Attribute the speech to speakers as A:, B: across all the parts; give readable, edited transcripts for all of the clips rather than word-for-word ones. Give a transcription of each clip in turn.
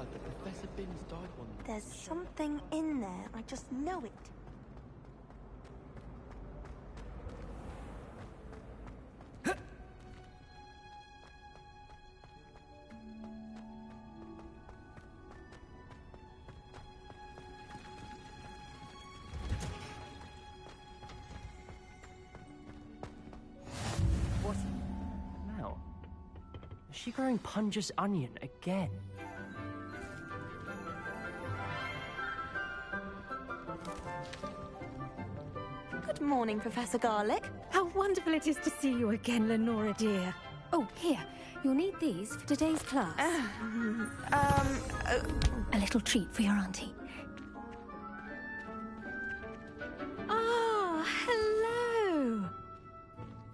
A: heard that Professor Binns died one night.
B: There's something in there. I just know it.
C: Is she growing Punja's onion again?
B: Good morning, Professor Garlic.
D: How wonderful it is to see you again, Lenora dear. Oh, here. You'll need these for today's class. A little treat for your auntie. Ah, hello.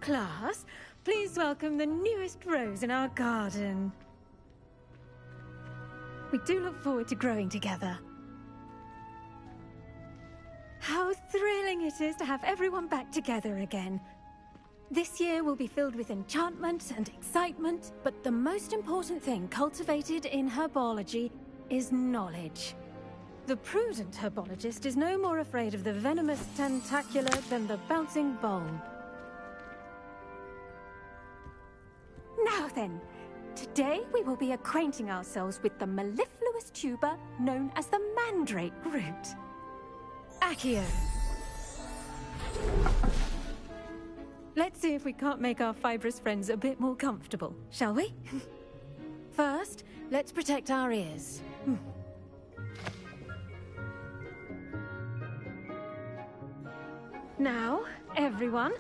D: Class, please welcome the newest rose in our garden. We do look forward to growing together. How thrilling it is to have everyone back together again. This year will be filled with enchantment and excitement, but the most important thing cultivated in herbology is knowledge. The prudent herbologist is no more afraid of the venomous tentacular than the bouncing bulb. Now then, today we will be acquainting ourselves with the mellifluous tuber known as the mandrake root. Accio. Let's see if we can't make our fibrous friends a bit more comfortable, shall we? First, let's protect our ears. Now, everyone,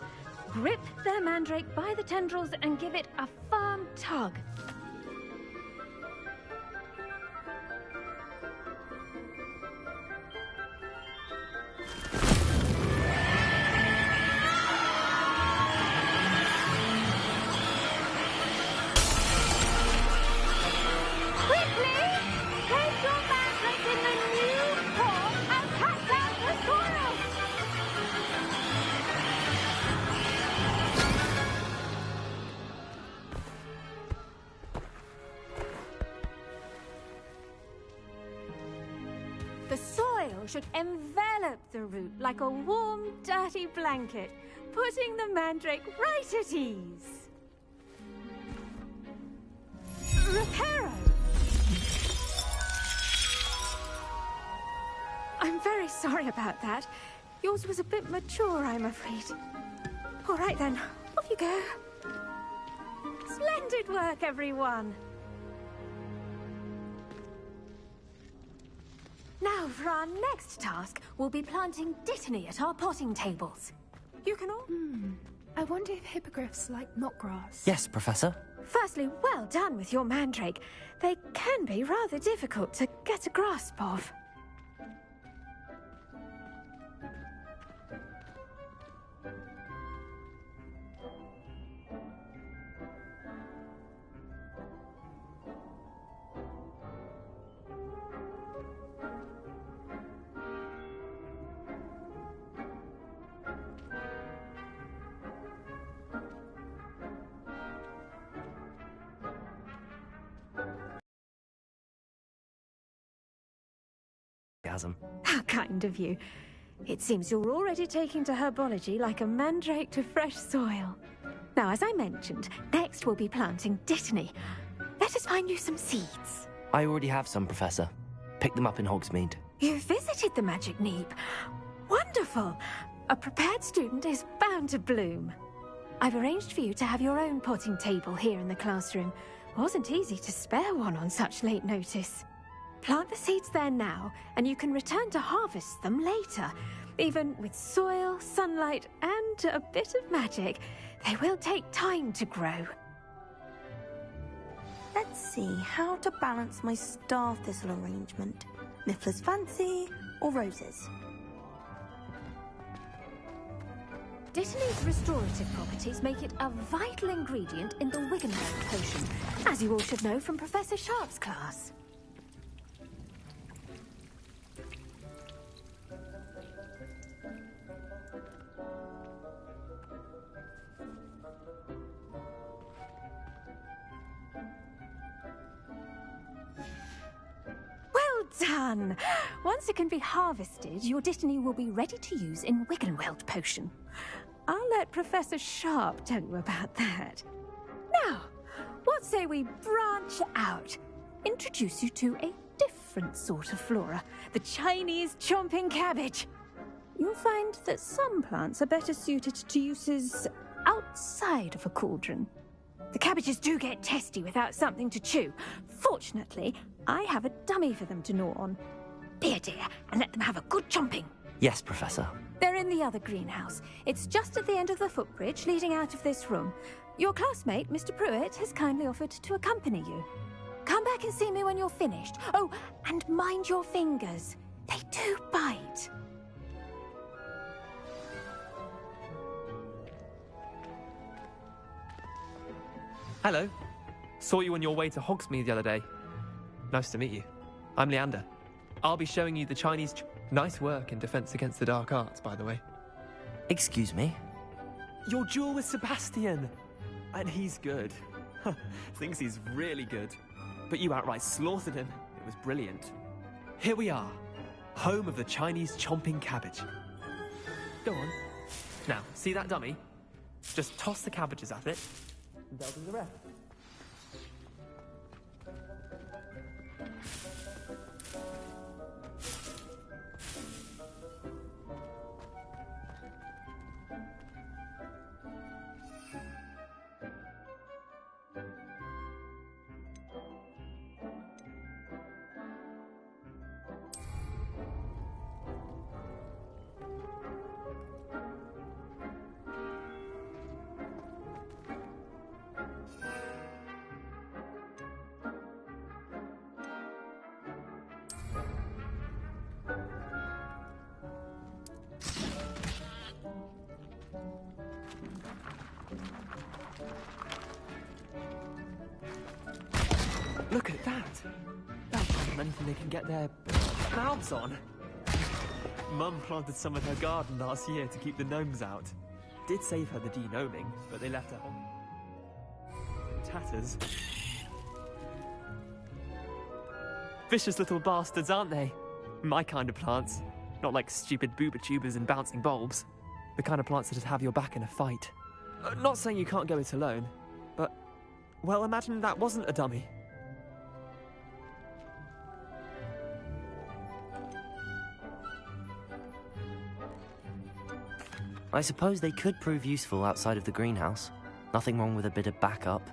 D: grip their mandrake by the tendrils and give it a firm tug. The soil should envelop the root like a warm, dirty blanket, putting the mandrake right at ease. Reparo! I'm very sorry about that. Yours was a bit mature, I'm afraid. All right then, off you go. Splendid work, everyone! Now, for our next task, we'll be planting dittany at our potting tables. You can all...
E: I wonder if hippogriffs like knotgrass.
C: Yes, Professor.
D: Firstly, well done with your mandrake. They can be rather difficult to get a grasp of. How kind of you. It seems you're already taking to herbology like a mandrake to fresh soil. Now, as I mentioned, next we'll be planting dittany. Let us find you some seeds.
C: I already have some, Professor. Picked them up in Hogsmeade.
D: You visited the Magic Neep. Wonderful. A prepared student is bound to bloom. I've arranged for you to have your own potting table here in the classroom. Wasn't easy to spare one on such late notice. Plant the seeds there now, and you can return to harvest them later. Even with soil, sunlight, and a bit of magic, they will take time to grow.
B: Let's see how to balance my star thistle arrangement. Miffler's Fancy or roses?
D: Dittany's restorative properties make it a vital ingredient in the Wiggenberg potion, as you all should know from Professor Sharp's class. fun. Once it can be harvested, your Dittany will be ready to use in Wiggenweld potion. I'll let Professor Sharp tell you about that. Now, what say we branch out? Introduce you to a different sort of flora, the Chinese chomping cabbage. You'll find that some plants are better suited to uses outside of a cauldron. The cabbages do get testy without something to chew. Fortunately, I have a dummy for them to gnaw on. Be a dear and let them have a good chomping.
C: Yes, Professor.
D: They're in the other greenhouse. It's just at the end of the footbridge leading out of this room. Your classmate, Mr. Pruitt, has kindly offered to accompany you. Come back and see me when you're finished. Oh, and mind your fingers. They do bite.
F: Hello. Saw you on your way to Hogsmeade the other day. Nice to meet you. I'm Leander. I'll be showing you the Chinese... Nice work in Defense Against the Dark Arts, by the way.
C: Excuse me?
F: Your duel with Sebastian! And he's good. Thinks he's really good. But you outright slaughtered him. It was brilliant. Here we are. Home of the Chinese chomping cabbage. Go on. Now, see that dummy? Just toss the cabbages at it. And they'll do the rest. Look at that! That's not anything they can get their mouths on. Mum planted some in her garden last year to keep the gnomes out. Did save her the de-gnoming, but they left her tatters. Vicious little bastards, aren't they? My kind of plants. Not like stupid booba tubers and bouncing bulbs. The kind of plants that'd have your back in a fight. Not saying you can't go it alone, but... Well, imagine that wasn't a dummy.
C: I suppose they could prove useful outside of the greenhouse. Nothing wrong with a bit of backup,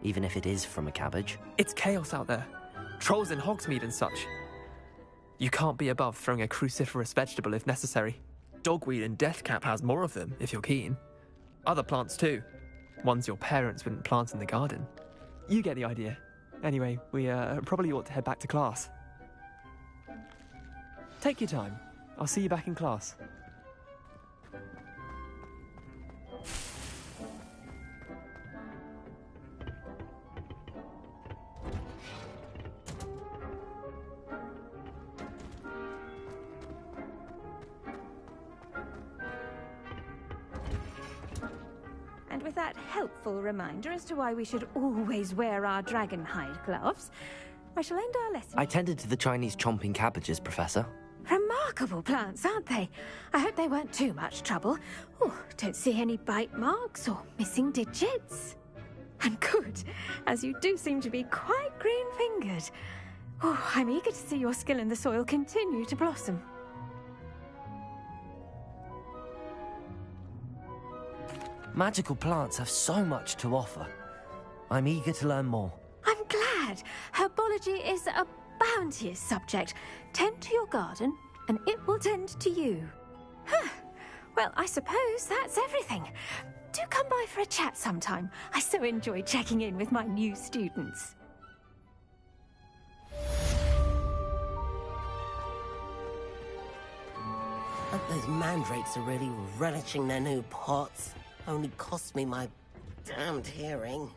C: even if it is from a cabbage.
F: It's chaos out there. Trolls in Hogsmeade and such. You can't be above throwing a cruciferous vegetable if necessary. Dogweed and deathcap has more of them, if you're keen. Other plants too. Ones your parents wouldn't plant in the garden. You get the idea. Anyway, we probably ought to head back to class. Take your time. I'll see you back in class.
D: And with that helpful reminder as to why we should always wear our dragon hide gloves, I shall end our lesson.
C: I tended to the Chinese chomping cabbages, Professor.
D: Remarkable plants, aren't they? I hope they weren't too much trouble. Oh, don't see any bite marks or missing digits. And good, as you do seem to be quite green-fingered. Oh, I'm eager to see your skill in the soil continue to blossom.
C: Magical plants have so much to offer. I'm eager to learn more.
D: I'm glad. Herbology is a bounteous subject. Tend to your garden, and it will tend to you. Huh. Well, I suppose that's everything. Do come by for a chat sometime. I so enjoy checking in with my new students.
G: Hope those mandrakes are really relishing their new pots. Only cost me my damned hearing.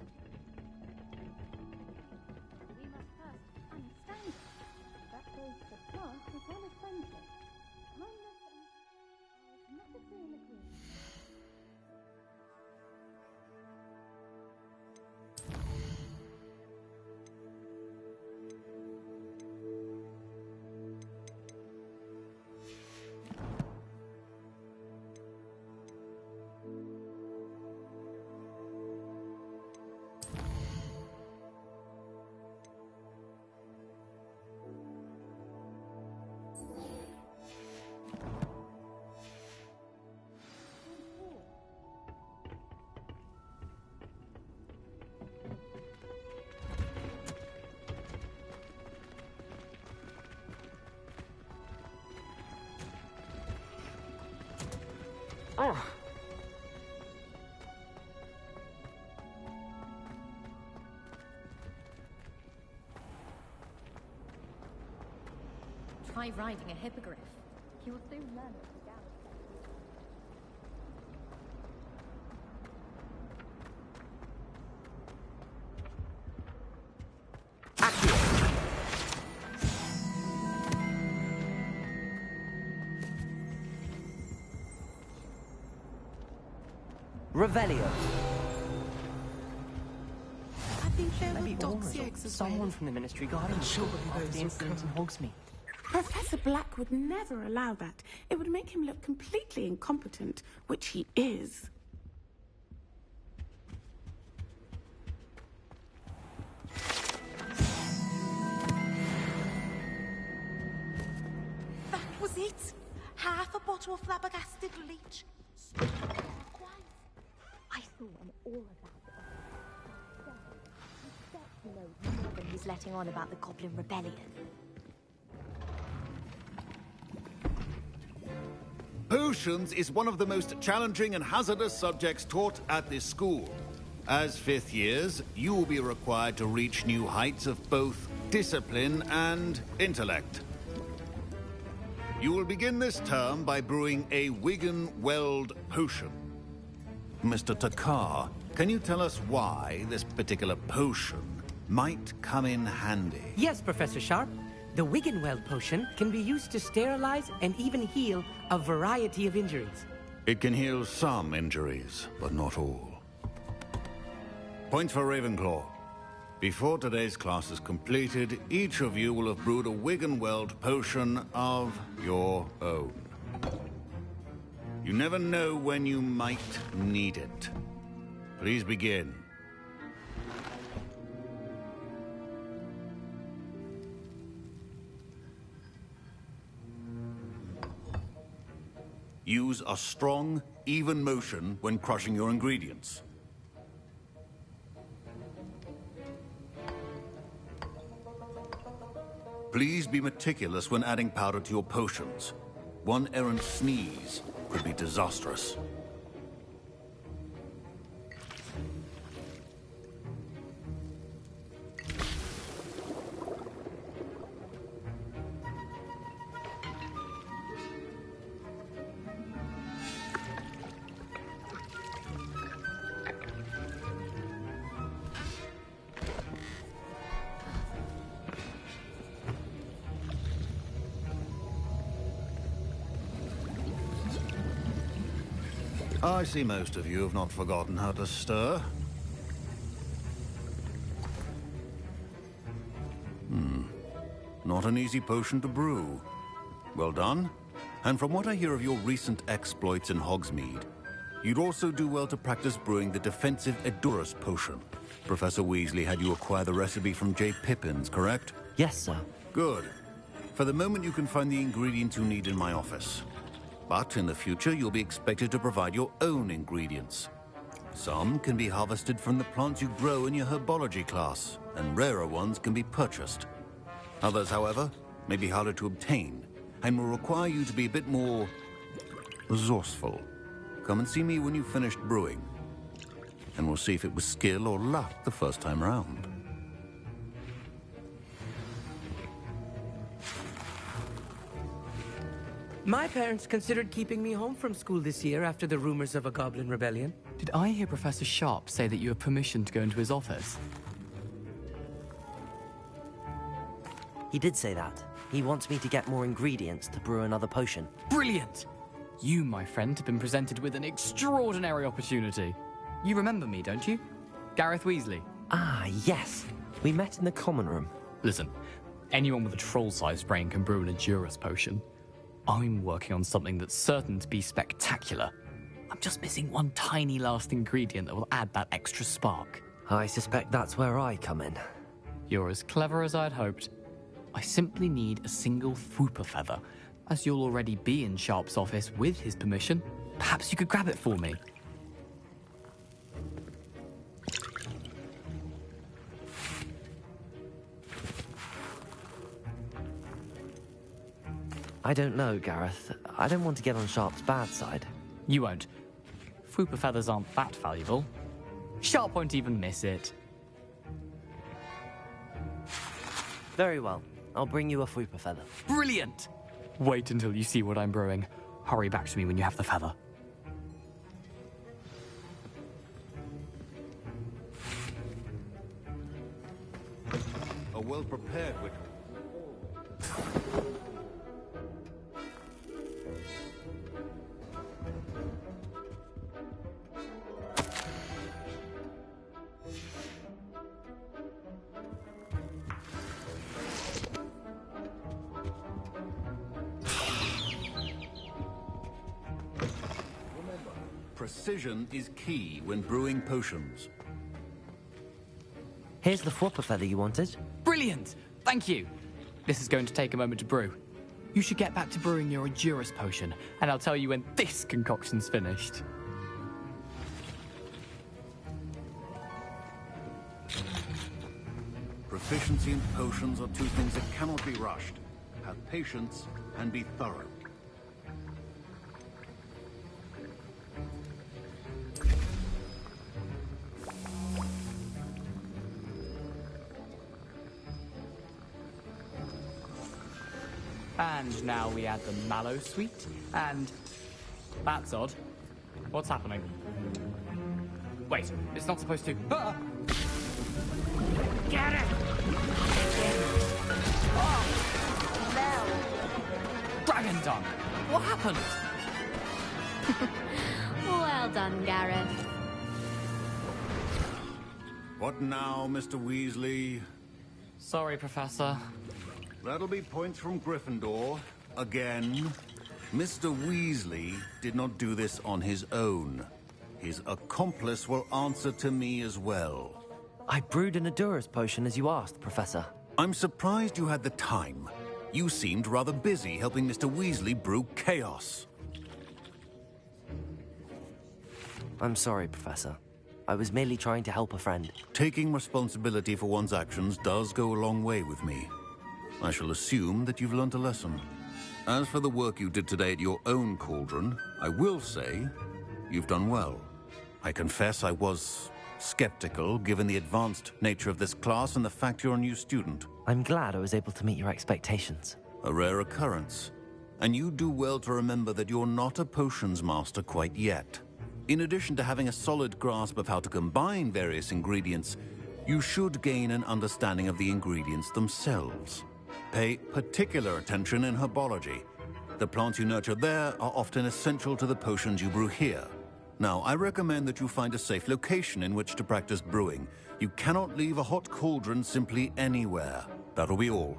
H: Try riding a hippogriff. You'll soon learn it to gallop.
C: Revelio.
A: I think there
I: Maybe
A: were doxy
I: Aura or
A: eggs as
I: someone
A: well.
I: from the Ministry Garden was
A: Surely
I: after
A: those
I: the
A: are
I: incident in Hogsmeade.
J: Professor Black would never allow that. It would make him look completely incompetent, which he is.
B: That was it. Half a bottle of flabbergasted leech.
D: I saw an aura that knows more than he's letting on about the Goblin Rebellion.
K: Potions is one of the most challenging and hazardous subjects taught at this school. As fifth years, you will be required to reach new heights of both discipline and intellect. You will begin this term by brewing a Wigan-Weld potion. Mr. Takar, can you tell us why this particular potion might come in handy?
I: Yes, Professor Sharp. The Wiggenweld potion can be used to sterilize and even heal a variety of injuries.
K: It can heal some injuries, but not all. Point for Ravenclaw. Before today's class is completed, each of you will have brewed a Wiggenweld potion of your own. You never know when you might need it. Please begin. Use a strong, even motion when crushing your ingredients. Please be meticulous when adding powder to your potions. One errant sneeze could be disastrous. I see most of you have not forgotten how to stir. Not an easy potion to brew. Well done. And from what I hear of your recent exploits in Hogsmeade, you'd also do well to practice brewing the defensive Edurus potion. Professor Weasley had you acquire the recipe from J. Pippins, correct?
C: Yes, sir.
K: Good. For the moment, you can find the ingredients you need in my office. But in the future, you'll be expected to provide your own ingredients. Some can be harvested from the plants you grow in your herbology class, and rarer ones can be purchased. Others, however, may be harder to obtain, and will require you to be a bit more resourceful. Come and see me when you've finished brewing, and we'll see if it was skill or luck the first time around.
I: My parents considered keeping me home from school this year after the rumors of a Goblin Rebellion.
A: Did I hear Professor Sharp say that you have permission to go into his office?
C: He did say that. He wants me to get more ingredients to brew another potion.
A: Brilliant! You, my friend, have been presented with an extraordinary opportunity. You remember me, don't you? Gareth Weasley.
C: Ah, yes. We met in the common room.
A: Listen, anyone with a troll-sized brain can brew an Edurus potion. I'm working on something that's certain to be spectacular. I'm just missing one tiny last ingredient that will add that extra spark.
C: I suspect that's where I come in.
A: You're as clever as I'd hoped. I simply need a single Fwooper feather. As you'll already be in Sharp's office with his permission, perhaps you could grab it for me.
C: I don't know, Gareth. I don't want to get on Sharp's bad side.
A: You won't. Fwooper feathers aren't that valuable. Sharp won't even miss it.
C: Very well. I'll bring you a Fwooper feather.
A: Brilliant! Wait until you see what I'm brewing. Hurry back to me when you have the feather.
K: A well-prepared witch. Precision is key when brewing potions.
C: Here's the Fwooper feather you wanted.
A: Brilliant! Thank you! This is going to take a moment to brew. You should get back to brewing your Endurus potion, and I'll tell you when this concoction's finished.
K: Proficiency in potions are two things that cannot be rushed. Have patience and be thorough.
A: And now we add the mallow sweet, and... That's odd. What's happening? Wait, it's not supposed to... Ah!
D: Get it!
A: Dragon dung! What happened?
H: Well done, Gareth.
K: What now, Mr. Weasley?
A: Sorry, Professor.
K: That'll be points from Gryffindor. Again. Mr. Weasley did not do this on his own. His accomplice will answer to me as well.
C: I brewed an Endurus potion as you asked, Professor.
K: I'm surprised you had the time. You seemed rather busy helping Mr. Weasley brew chaos.
C: I'm sorry, Professor. I was merely trying to help a friend.
K: Taking responsibility for one's actions does go a long way with me. I shall assume that you've learnt a lesson. As for the work you did today at your own cauldron, I will say you've done well. I confess I was skeptical, given the advanced nature of this class and the fact you're a new student.
C: I'm glad I was able to meet your expectations.
K: A rare occurrence. And you do well to remember that you're not a potions master quite yet. In addition to having a solid grasp of how to combine various ingredients, you should gain an understanding of the ingredients themselves. Pay particular attention in herbology. The plants you nurture there are often essential to the potions you brew here. Now, I recommend that you find a safe location in which to practice brewing. You cannot leave a hot cauldron simply anywhere. That'll be all.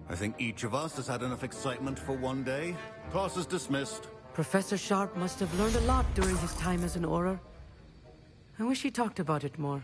K: I think each of us has had enough excitement for one day. Class is dismissed.
I: Professor Sharp must have learned a lot during his time as an Auror. I wish he talked about it more.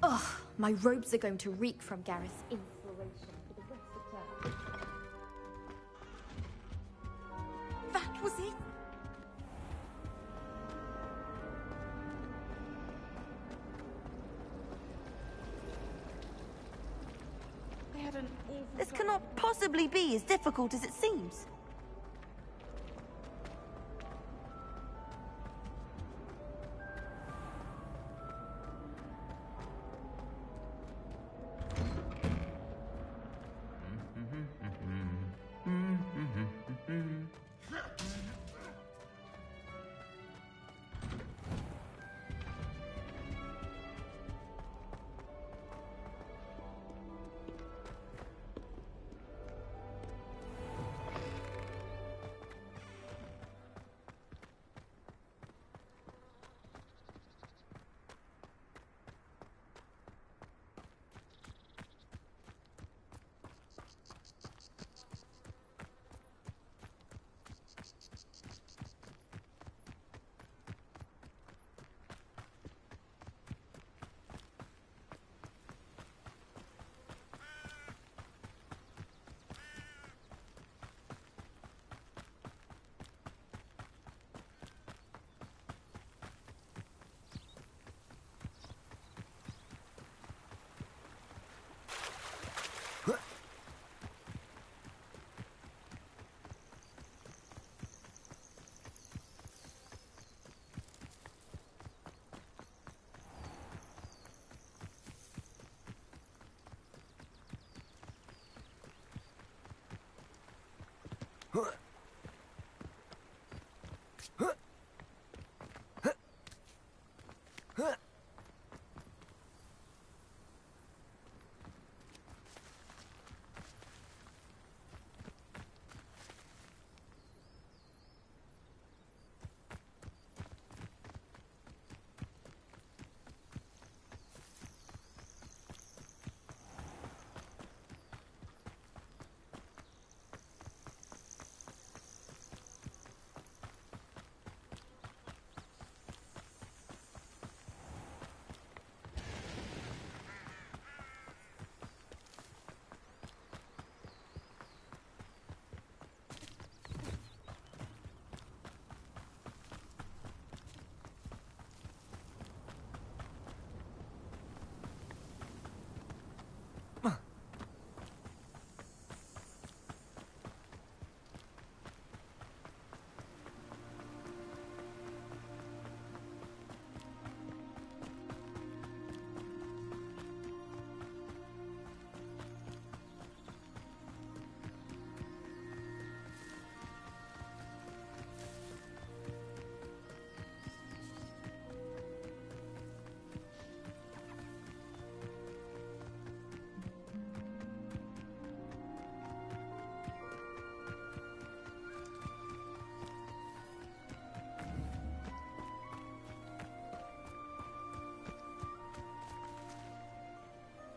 H: Ugh, my robes are going to reek from Gareth's inspiration for the rest of term.
B: That was it?
J: I had an awful
B: This cannot possibly be as difficult as it seems.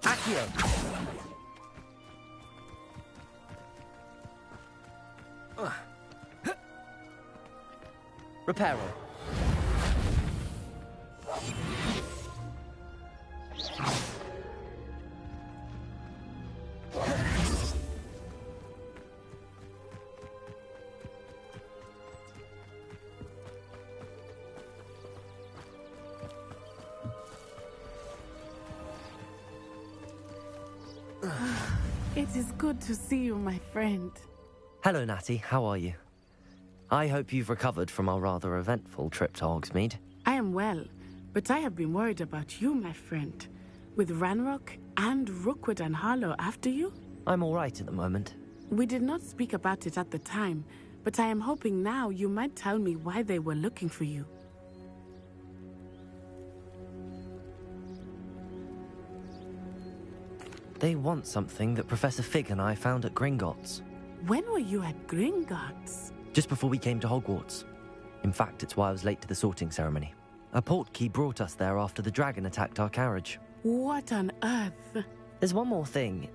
I: Accio! Reparo.
J: It is good to see you, my friend.
C: Hello, Natty. How are you? I hope you've recovered from our rather eventful trip to Hogsmeade.
J: I am well, but I have been worried about you, my friend. With Ranrock and Rookwood and Harlow after you?
C: I'm all right at the moment.
J: We did not speak about it at the time, but I am hoping now you might tell me why they were looking for you.
C: They want something that Professor Fig and I found at Gringotts.
J: When were you at Gringotts?
C: Just before we came to Hogwarts. In fact, it's why I was late to the sorting ceremony. A portkey brought us there after the dragon attacked our carriage.
J: What on earth?
C: There's one more thing.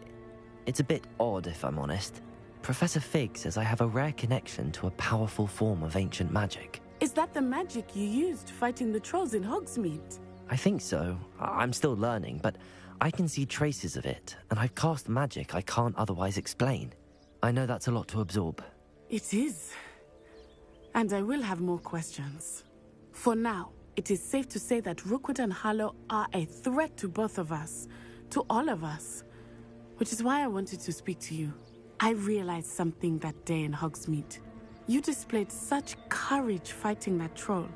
C: It's a bit odd, if I'm honest. Professor Fig says I have a rare connection to a powerful form of ancient magic.
J: Is that the magic you used fighting the trolls in Hogsmeade?
C: I think so. I'm still learning, but I can see traces of it, and I've cast magic I can't otherwise explain. I know that's a lot to absorb.
J: It is. And I will have more questions. For now, it is safe to say that Rookwood and Harlow are a threat to both of us, to all of us. Which is why I wanted to speak to you. I realized something that day in Hogsmeade. You displayed such courage fighting that troll,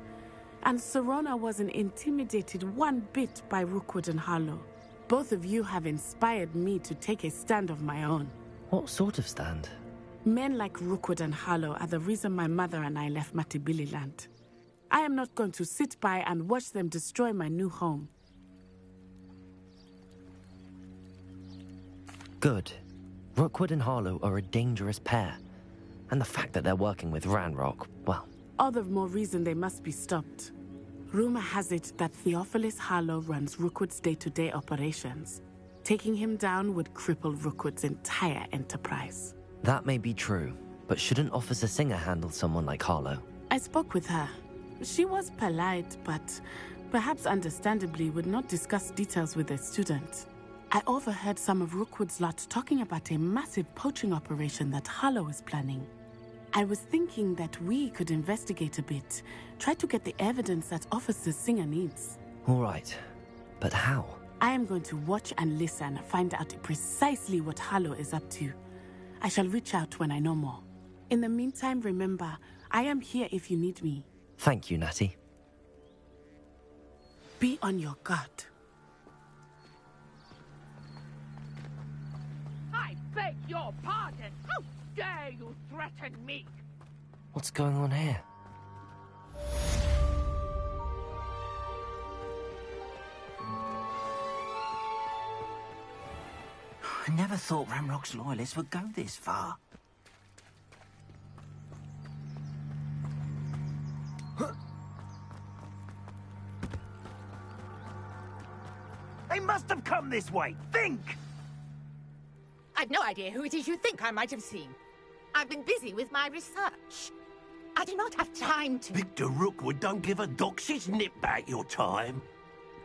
J: and Serona wasn't intimidated one bit by Rookwood and Harlow. Both of you have inspired me to take a stand of my own.
C: What sort of stand?
J: Men like Rookwood and Harlow are the reason my mother and I left Matibili land. I am not going to sit by and watch them destroy my new home.
C: Good. Rookwood and Harlow are a dangerous pair. And the fact that they're working with Ranrock, well...
J: all the more reason they must be stopped. Rumor has it that Theophilus Harlow runs Rookwood's day-to-day operations. Taking him down would cripple Rookwood's entire enterprise.
C: That may be true, but shouldn't Officer Singer handle someone like Harlow?
J: I spoke with her. She was polite, but perhaps understandably would not discuss details with a student. I overheard some of Rookwood's lot talking about a massive poaching operation that Harlow is planning. I was thinking that we could investigate a bit, try to get the evidence that Officer Singer needs.
C: All right, but how?
J: I am going to watch and listen, find out precisely what Harlow is up to. I shall reach out when I know more. In the meantime, remember, I am here if you need me.
C: Thank you, Natty.
J: Be on your guard.
I: Hi, Fig!
L: your pardon! How dare you threaten me!
C: What's going on here?
M: I never thought Ramrock's loyalists would go this far. They must have come this way! Think!
L: I've no idea who it is you think I might have seen. I've been busy with my research. I do not have time to...
M: Victor Rookwood don't give a doxy's nip back your time.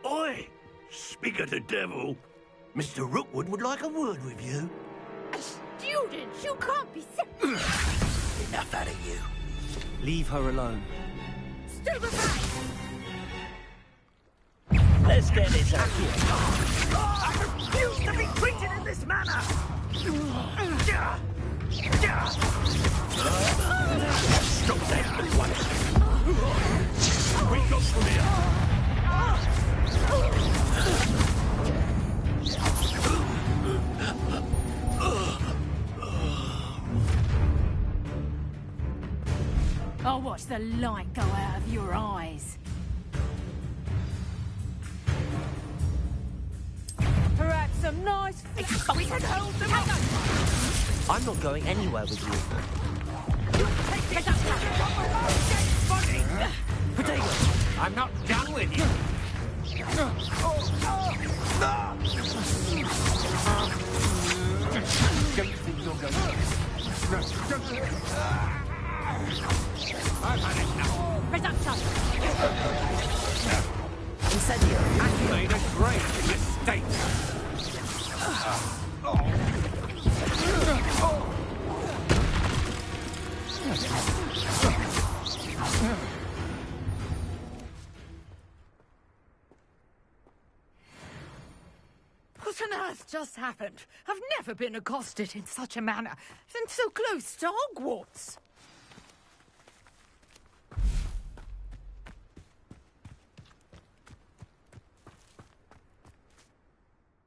M: Oi! Speak of the devil. Mr. Rookwood would like a word with you.
L: A student? You can't be
M: Enough out of you.
F: Leave her alone.
L: Still behind!
M: Let's get this out here. I refuse to be treated in this manner! Stop that at once! We go from here!
H: I'll watch the light go out of your eyes. Perhaps some nice...
L: We can hold them up!
C: I'm not going anywhere with you.
L: Get up now!
C: Potato!
M: I'm not done with you!
C: Don't think you're going
M: I've had enough.
L: Presumption!
C: Incendio!
M: You made a great mistake.
L: What on earth just happened? I've never been accosted in such a manner, and so close to Hogwarts.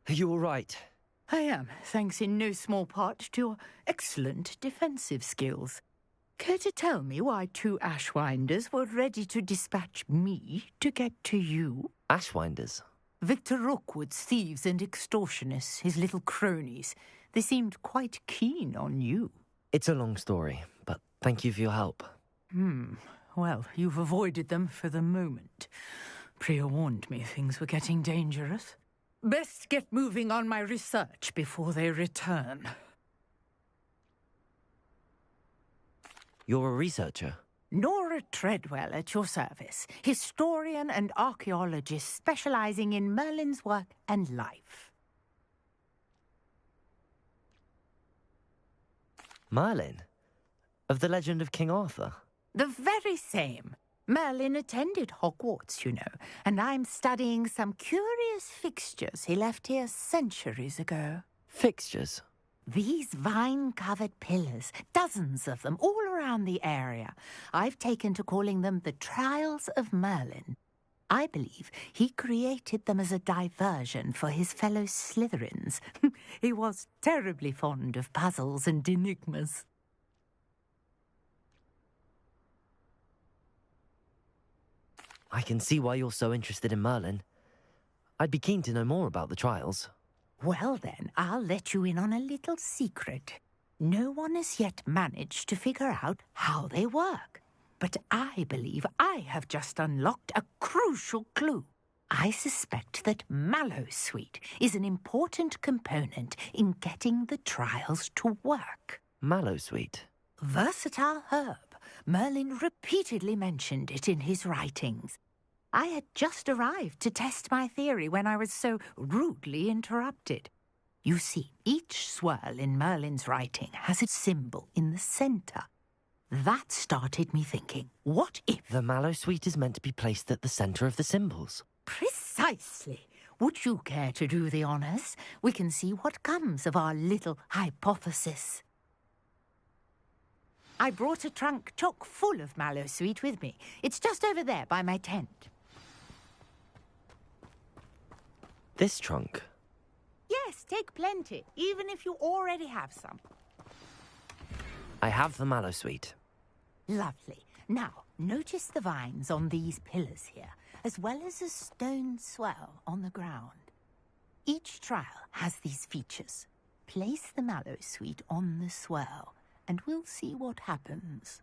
C: Are you all right?
L: I am, thanks in no small part to your excellent defensive skills. Care to tell me why two Ashwinders were ready to dispatch me to get to you?
C: Ashwinders?
L: Victor Rookwood's thieves and extortionists, his little cronies. They seemed quite keen on you.
C: It's a long story, but thank you for your help.
L: Well, you've avoided them for the moment. Priya warned me things were getting dangerous. Best get moving on my research before they return.
C: You're a researcher?
L: Nora Treadwell at your service, historian and archaeologist specializing in Merlin's work and life.
C: Merlin? Of the legend of King Arthur?
L: The very same. Merlin attended Hogwarts, you know, and I'm studying some curious fixtures he left here centuries ago.
C: Fixtures?
L: These vine-covered pillars, dozens of them, all around the area. I've taken to calling them the Trials of Merlin. I believe he created them as a diversion for his fellow Slytherins. He was terribly fond of puzzles and enigmas.
C: I can see why you're so interested in Merlin. I'd be keen to know more about the trials.
L: Well then, I'll let you in on a little secret. No one has yet managed to figure out how they work. But I believe I have just unlocked a crucial clue. I suspect that Mallowsweet is an important component in getting the trials to work.
C: Mallowsweet?
L: Versatile herb. Merlin repeatedly mentioned it in his writings. I had just arrived to test my theory when I was so rudely interrupted. You see, each swirl in Merlin's writing has its symbol in the centre. That started me thinking, what if...
C: The Mallowsweet is meant to be placed at the centre of the symbols.
L: Precisely. Would you care to do the honours? We can see what comes of our little hypothesis. I brought a trunk chock full of Mallowsweet with me. It's just over there by my tent.
C: This trunk?
L: Yes, take plenty, even if you already have some.
C: I have the mallow sweet.
L: Lovely. Now, notice the vines on these pillars here, as well as a stone swell on the ground. Each trial has these features. Place the mallow sweet on the swell, and we'll see what happens.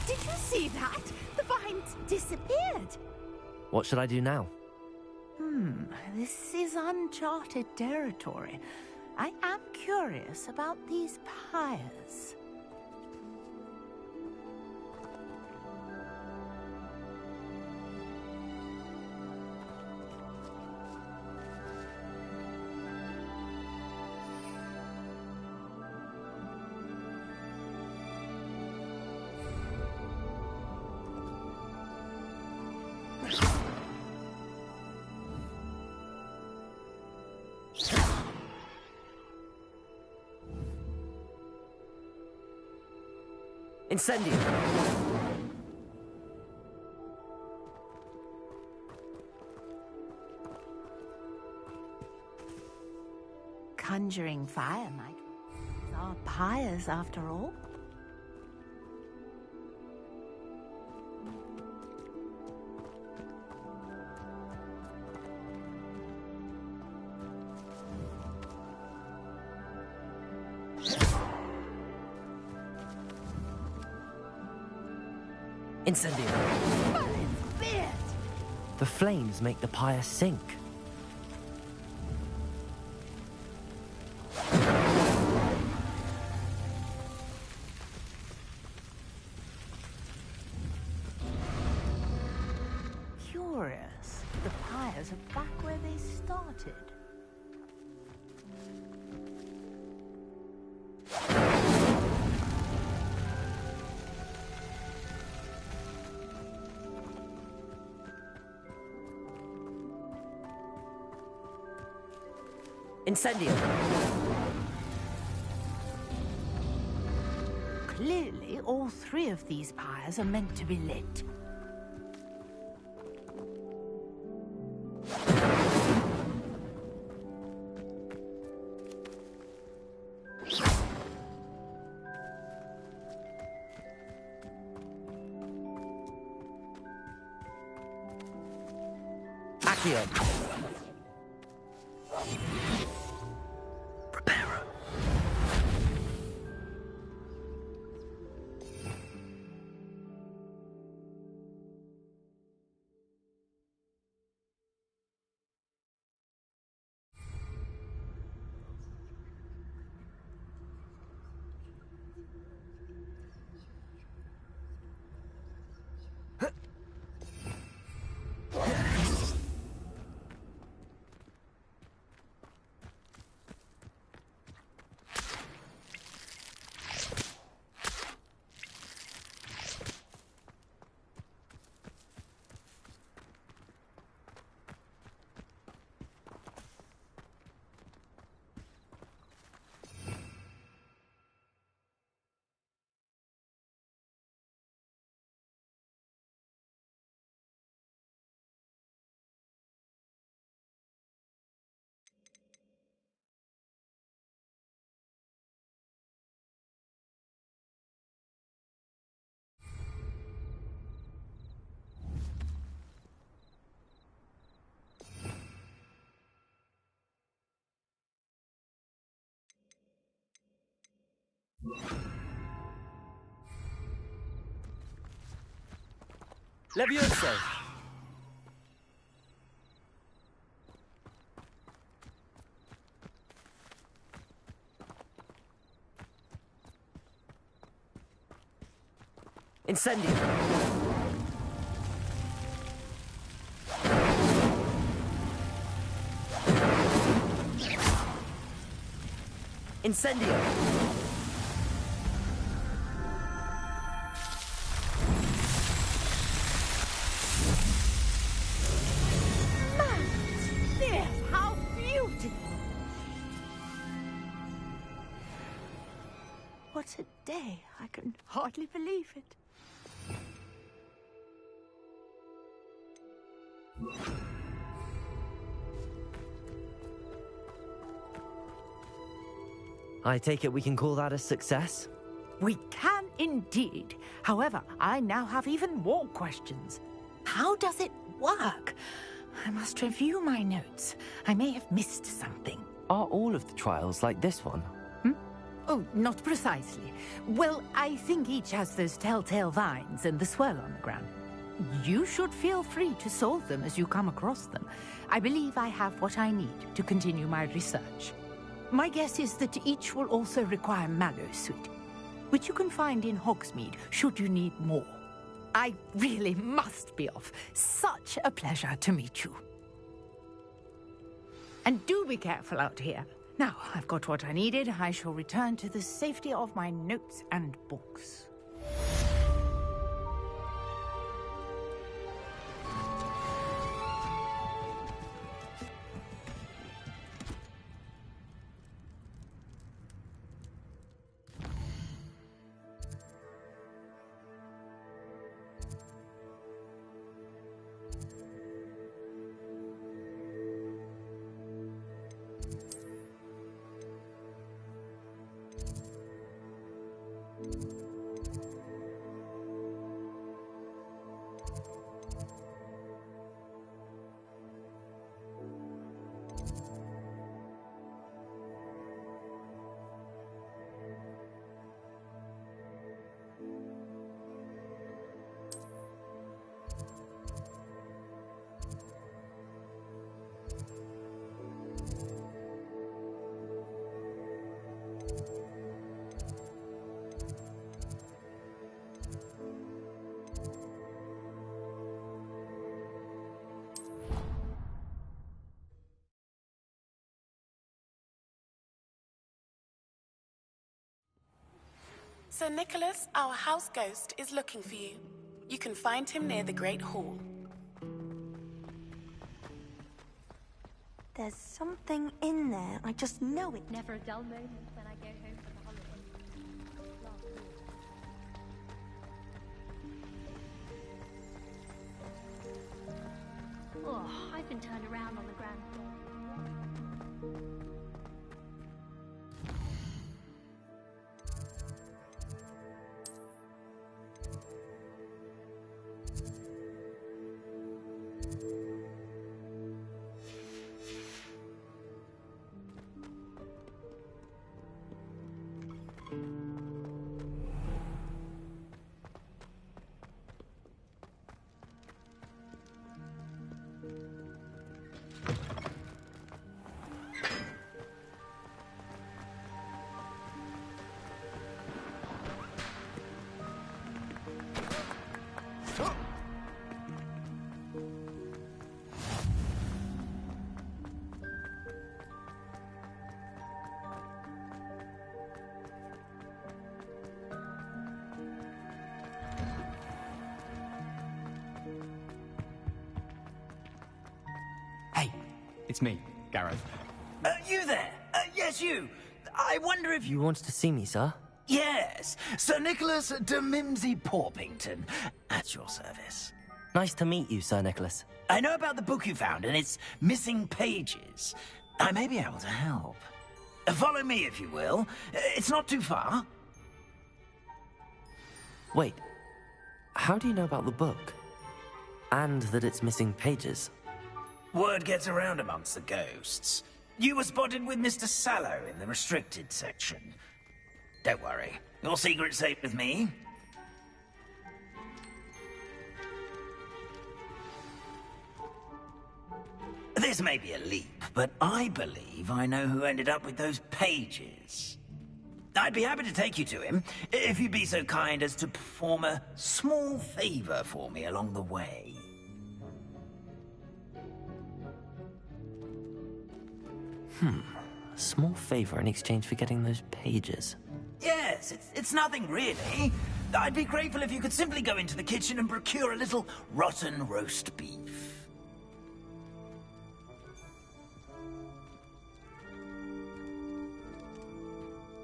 D: Did you see that? The vines disappeared.
C: What should I do now?
L: This is uncharted territory. I am curious about these pyres.
C: Incendio!
L: Conjuring fire might are pyres after all.
C: Incendio! The flames make the pyre sink.
L: Curious. The pyres are back where they started.
C: Incendio!
L: Clearly, all three of these pyres are meant to be lit.
C: Accio!
F: Levioso!
C: Incendio! Incendio!
L: How beautiful! what a day. I can hardly believe it.
C: I take it we can call that a success?
L: We can indeed. However, I now have even more questions. How does it work? I must review my notes. I may have missed something.
C: Are all of the trials like this one?
L: Oh, not precisely. Well, I think each has those telltale vines and the swirl on the ground. You should feel free to solve them as you come across them. I believe I have what I need to continue my research. My guess is that each will also require mallow sweet, which you can find in Hogsmeade should you need more. I really must be off. Such a pleasure to meet you. And do be careful out here. Now, I've got what I needed. I shall return to the safety of my notes and books.
J: Sir Nicholas, our house ghost, is looking for you. You can find him near the Great Hall.
B: There's something in there. I just know it.
H: Never a dull moment when I go home for the holidays. Oh, I've been turned around on the ground floor.
A: It's me, Gareth.
N: You there? Yes, you. I wonder if
C: You wanted to see me, sir?
N: Yes, Sir Nicholas de Mimsy Porpington, at your service.
C: Nice to meet you, Sir Nicholas.
N: I know about the book you found and its missing pages. I may be able to help. Follow me, if you will. It's not too far.
C: Wait, how do you know about the book? And that it's missing pages?
N: Word gets around amongst the ghosts. You were spotted with Mr. Sallow in the restricted section. Don't worry, your secret's safe with me. This may be a leap, but I believe I know who ended up with those pages. I'd be happy to take you to him, if you'd be so kind as to perform a small favor for me along the way.
C: A small favor in exchange for getting those pages.
N: Yes, it's nothing really. I'd be grateful if you could simply go into the kitchen and procure a little rotten roast beef.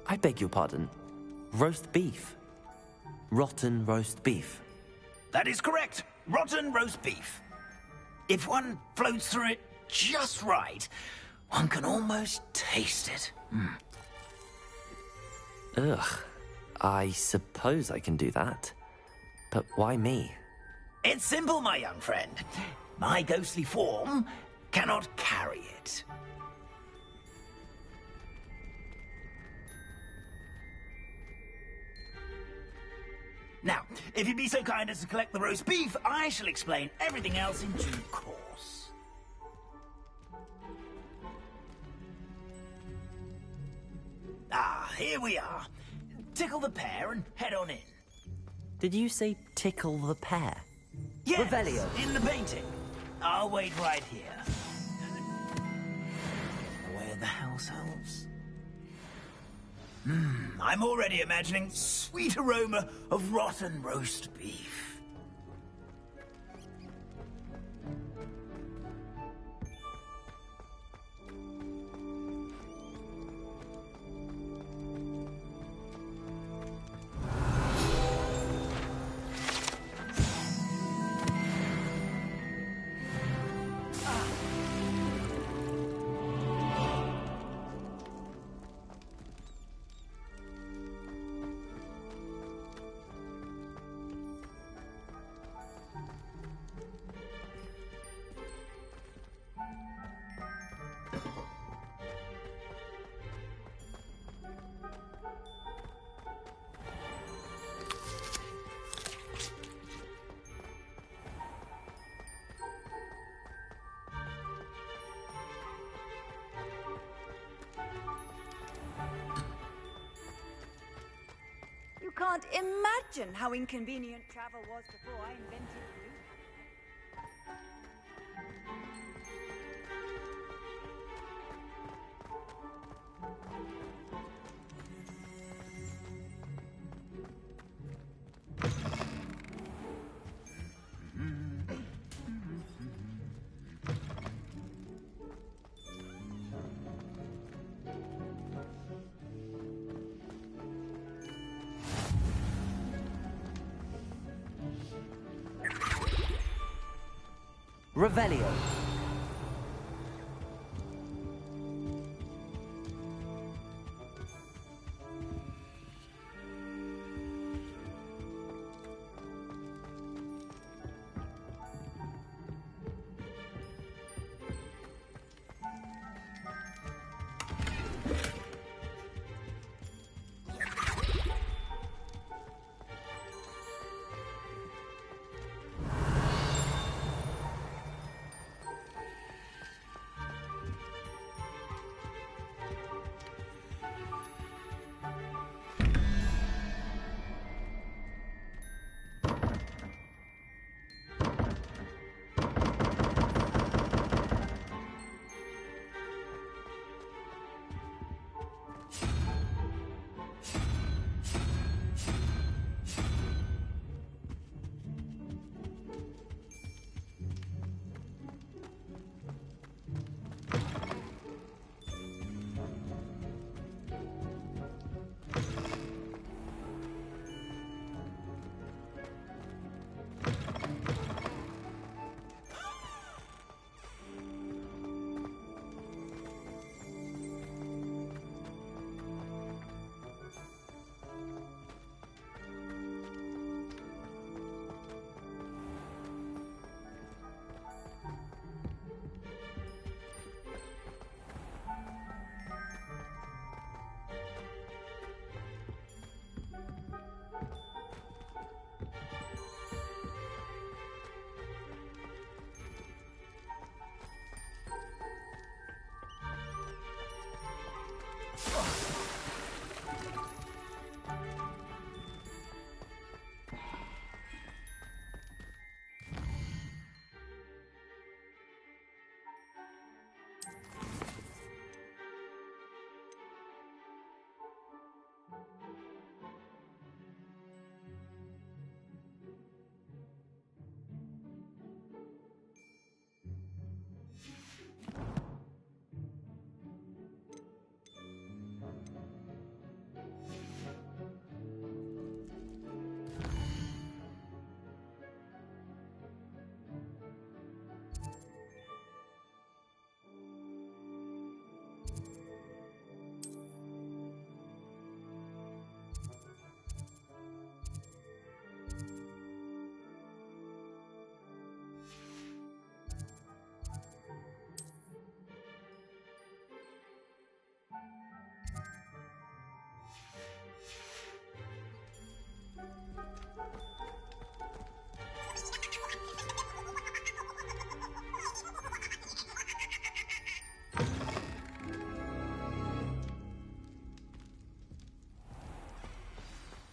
C: I beg your pardon. Roast beef. Rotten roast beef.
N: That is correct. Rotten roast beef. If one floats through it just right, one can almost taste it.
C: Ugh. I suppose I can do that. But why me?
N: It's simple, my young friend. My ghostly form cannot carry it. Now, if you'd be so kind as to collect the roast beef, I shall explain everything else in due course. Ah, here we are. Tickle the pear and head on in.
C: Did you say tickle the pear?
N: Yes,
C: Revelio.
N: in the painting. I'll wait right here. Away are the house elves. I'm already imagining sweet aroma of rotten roast beef.
O: You can't imagine how inconvenient travel was before I invented you.
C: Revelio.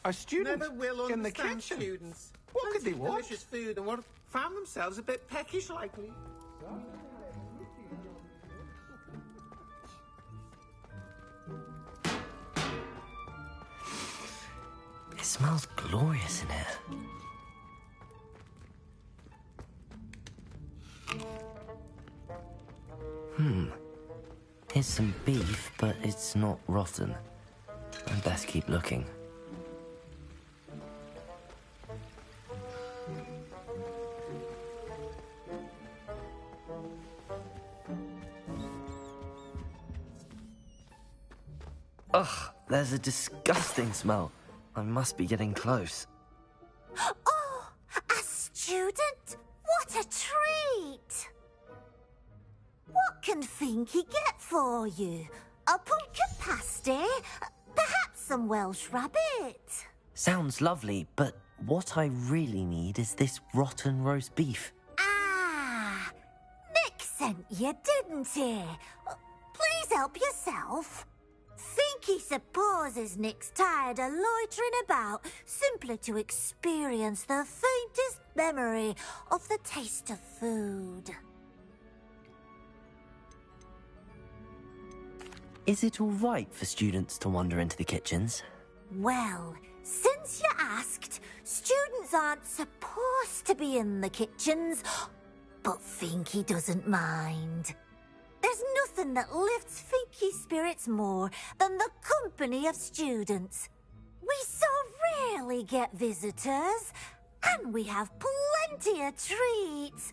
P: A student
Q: Never will
P: in the
Q: understand
P: kitchen?
Q: students.
P: What could they
Q: Plenty of
P: want?
Q: delicious food and found themselves a bit peckish likely.
C: It smells glorious in here. Here's some beef, but it's not rotten. I'd best keep looking. Ugh, there's a disgusting smell. I must be getting close.
R: Oh, a student? What a treat! What can Finky get for you? A pumpkin pasty? Perhaps some Welsh rabbit?
C: Sounds lovely, but what I really need is this rotten roast beef.
R: Ah, Nick sent you, didn't he? Please help yourself. Finky supposes Nick's tired of loitering about simply to experience the faintest memory of the taste of food.
C: Is it all right for students to wander into the kitchens?
R: Well, since you asked, students aren't supposed to be in the kitchens, but Finky doesn't mind. There's nothing that lifts Finky's spirits more than the company of students. We so rarely get visitors, and we have plenty of treats.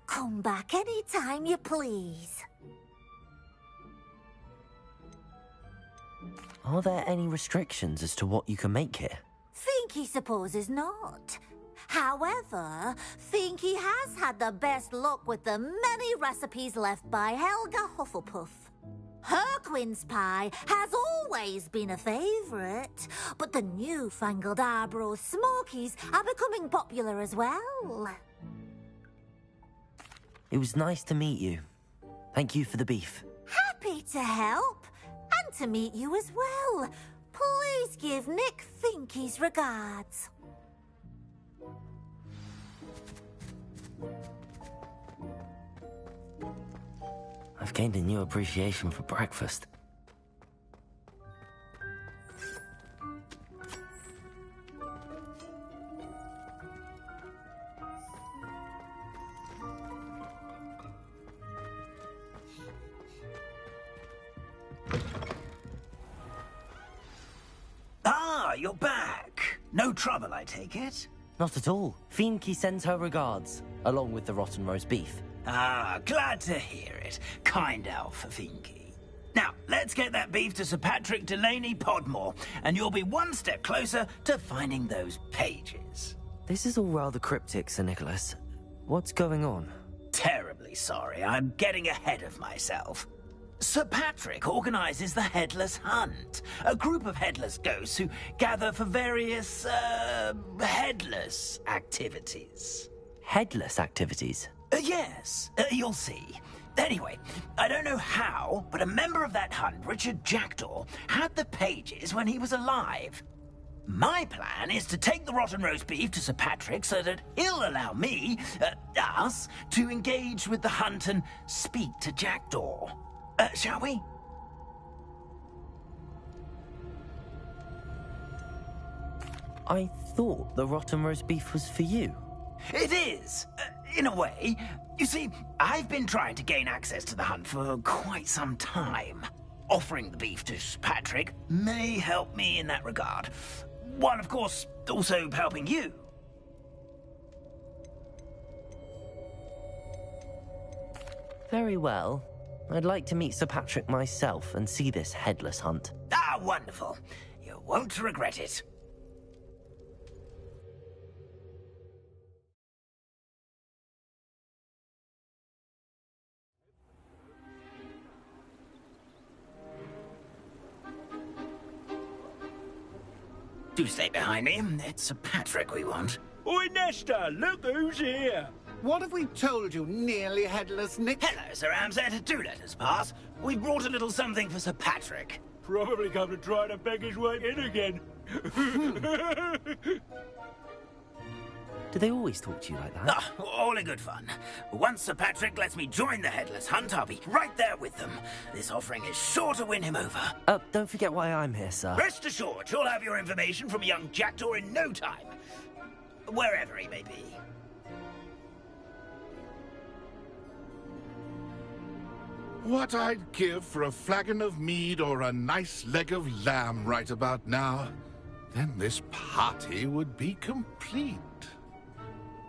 R: Come back any time you please.
C: Are there any restrictions as to what you can make here?
R: Finky supposes not. However, Finky has had the best luck with the many recipes left by Helga Hufflepuff. Her quince pie has always been a favourite, but the newfangled Arbroath Smokies are becoming popular as well.
C: It was nice to meet you. Thank you for the beef.
R: Happy to help, and to meet you as well. Please give Nick Finky's regards.
C: I've gained a new appreciation for breakfast.
N: Ah, you're back. No trouble, I take it?
C: Not at all. Finky sends her regards, along with the rotten roast beef.
N: Ah, glad to hear it. Kind elf for Finky. Now, let's get that beef to Sir Patrick Delaney Podmore, and you'll be one step closer to finding those pages.
C: This is all rather cryptic, Sir Nicholas. What's going on?
N: Terribly sorry, I'm getting ahead of myself. Sir Patrick organises the Headless Hunt, a group of headless ghosts who gather for various, headless activities.
C: Headless activities?
N: Yes, you'll see. Anyway, I don't know how, but a member of that hunt, Richard Jackdaw, had the pages when he was alive. My plan is to take the rotten roast beef to Sir Patrick so that he'll allow me, us, to engage with the hunt and speak to Jackdaw. Shall we?
C: I thought the rotten roast beef was for you.
N: It is, in a way. You see, I've been trying to gain access to the hunt for quite some time. Offering the beef to Sir Patrick may help me in that regard. While, of course, also helping you.
C: Very well. I'd like to meet Sir Patrick myself and see this headless hunt.
N: Ah, wonderful. You won't regret it. Do stay behind me. It's Sir Patrick we want.
M: Oi, Nesta, look who's here.
Q: What have we told you, nearly headless Nick?
N: Hello, Sir Ramsay. Do let us pass. We've brought a little something for Sir Patrick.
M: Probably come to try to beg his way in again.
C: Do they always talk to you like that?
N: Ah, all in good fun. Once Sir Patrick lets me join the Headless Hunt, I'll be right there with them. This offering is sure to win him over.
C: Don't forget why I'm here, sir.
N: Rest assured, you'll have your information from a young jackdaw in no time. Wherever he may be.
P: What I'd give for a flagon of mead or a nice leg of lamb right about now. Then this party would be complete.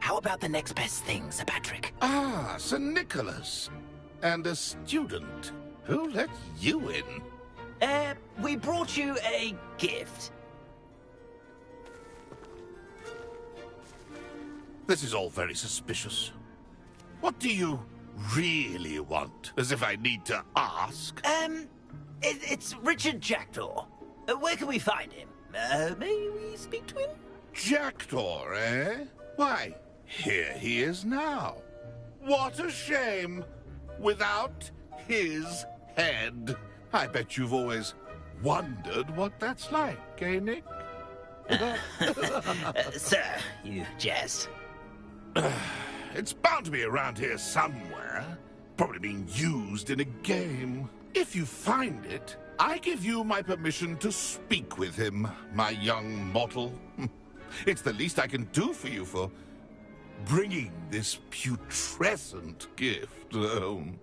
N: How about the next best thing, Sir Patrick?
P: Ah, Sir Nicholas. And a student. Who let you in?
N: We brought you a gift.
P: This is all very suspicious. What do you really want? As if I need to ask.
N: It's Richard Jackdaw. Where can we find him? May we speak to him?
P: Jackdaw, eh? Why, here he is now. What a shame. Without his head. I bet you've always wondered what that's like, eh, Nick?
N: Sir, you jest.
P: It's bound to be around here somewhere. Probably being used in a game. If you find it, I give you my permission to speak with him, my young mortal. It's the least I can do for you for bringing this putrescent gift home.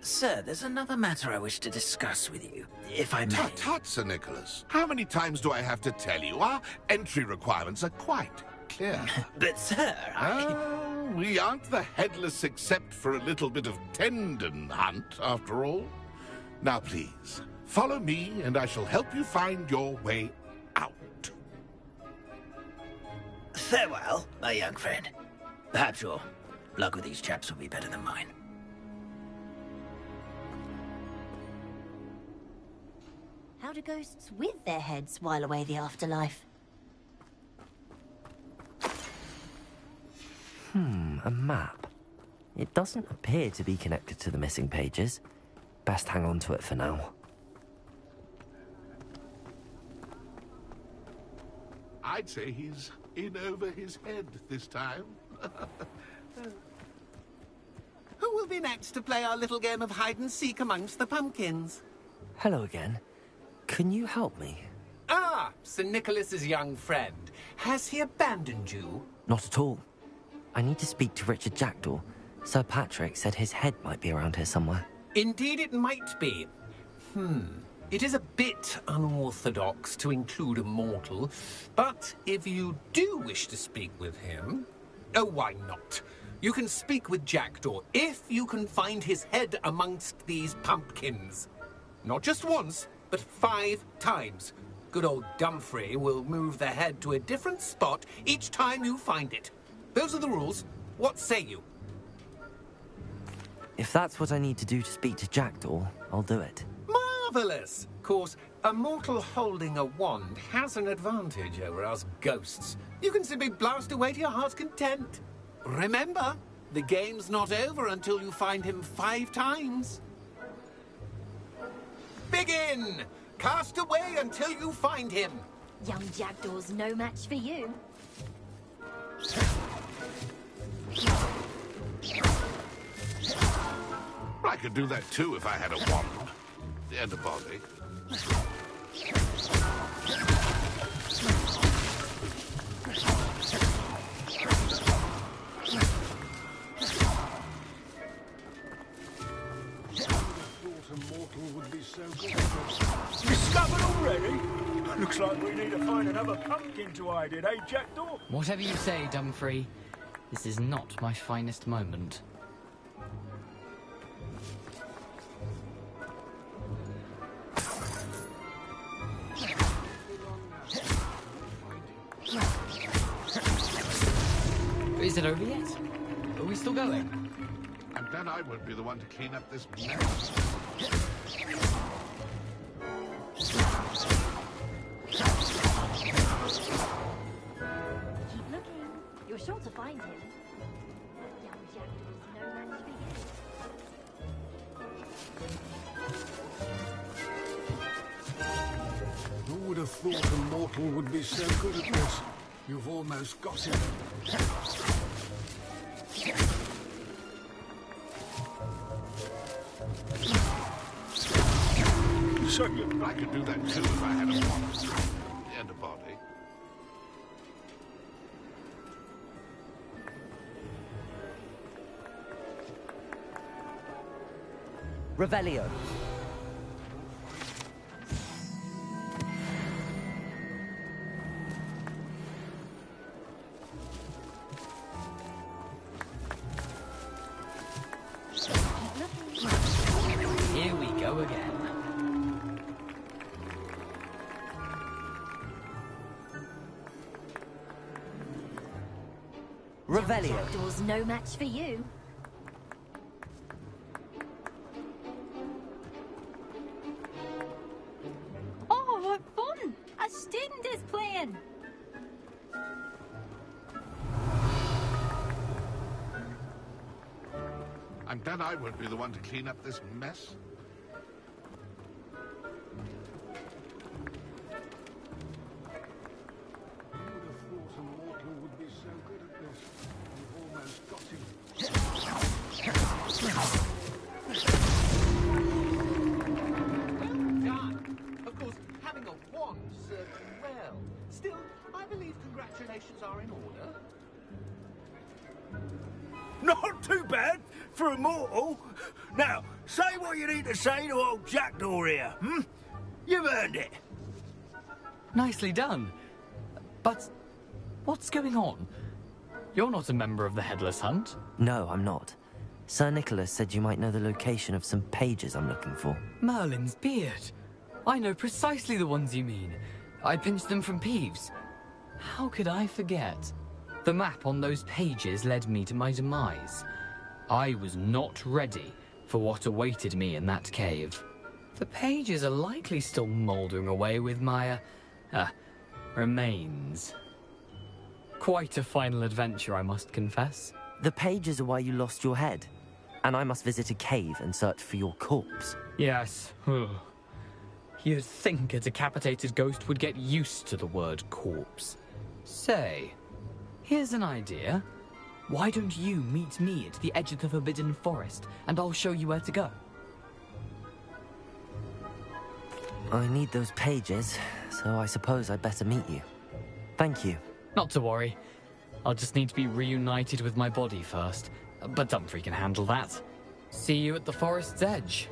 N: Sir, there's another matter I wish to discuss with you, if I may.
P: Tut, tut, Sir Nicholas. How many times do I have to tell you? Our entry requirements are quite clear.
N: But, sir,
P: we aren't the Headless except for a little bit of tendon hunt, after all. Now, please, follow me, and I shall help you find your way out.
N: Farewell, my young friend. Perhaps your luck with these chaps will be better than mine.
R: How do ghosts with their heads while away the afterlife?
C: A map. It doesn't appear to be connected to the missing pages. Best hang on to it for now.
P: I'd say he's in over his head this time.
Q: Who will be next to play our little game of hide-and-seek amongst the pumpkins?
C: Hello again. Can you help me?
S: Ah, Sir Nicholas's young friend. Has he abandoned you?
C: Not at all. I need to speak to Richard Jackdaw. Sir Patrick said his head might be around here somewhere.
S: Indeed it might be. It is a bit unorthodox to include a mortal, but if you do wish to speak with him... Oh, why not? You can speak with Jackdaw if you can find his head amongst these pumpkins. Not just once, but 5 times. Good old Dumfrey will move the head to a different spot each time you find it. Those are the rules. What say you?
C: If that's what I need to do to speak to Jackdaw, I'll do it.
S: Marvellous! Of course, a mortal holding a wand has an advantage over us ghosts. You can simply blast away to your heart's content. Remember, the game's not over until you find him 5 times. Begin! Cast away until you find him.
H: Young Jackdaw's no match for you.
P: I could do that too if I had a wand. And a body.
T: Discovered already? Looks like we need to find another pumpkin to hide in, eh, Jackdaw?
A: Whatever you say, Dumfrey. This is not my finest moment. Is it over yet? Are we still going?
P: I'm glad I won't be the one to clean up this mess.
H: Keep looking. You're sure to find him. Young Jackdaw's no match for you.
T: would have thought a mortal would be so good at this? You've almost got him.
P: So I could do that too if I had a wand and a body.
C: Revelio.
A: Here we go again.
C: Revelio.
H: Jackdaw's no match for you.
O: Oh, what fun! A student is playing.
P: I'm glad I won't be the one to clean up this mess.
S: Done. Of course, having a wand served you well. Still, I believe congratulations are in order.
M: Not too bad for a mortal. Now, say what you need to say to old Jackdaw here, hmm? You've earned it.
A: Nicely done. But what's going on? You're not a member of the Headless Hunt.
C: No, I'm not. Sir Nicholas said you might know the location of some pages I'm looking for.
A: Merlin's beard. I know precisely the ones you mean. I pinched them from Peeves. How could I forget? The map on those pages led me to my demise. I was not ready for what awaited me in that cave. The pages are likely still mouldering away with my, remains. Quite a final adventure, I must confess.
C: The pages are why you lost your head, and I must visit a cave and search for your corpse.
A: Yes. You'd think a decapitated ghost would get used to the word corpse. Say, here's an idea. Why don't you meet me at the edge of the Forbidden Forest, and I'll show you where to go?
C: I need those pages, so I suppose I'd better meet you. Thank you.
A: Not to worry. I'll just need to be reunited with my body first. But Dumfries can handle that. See you at the forest's edge.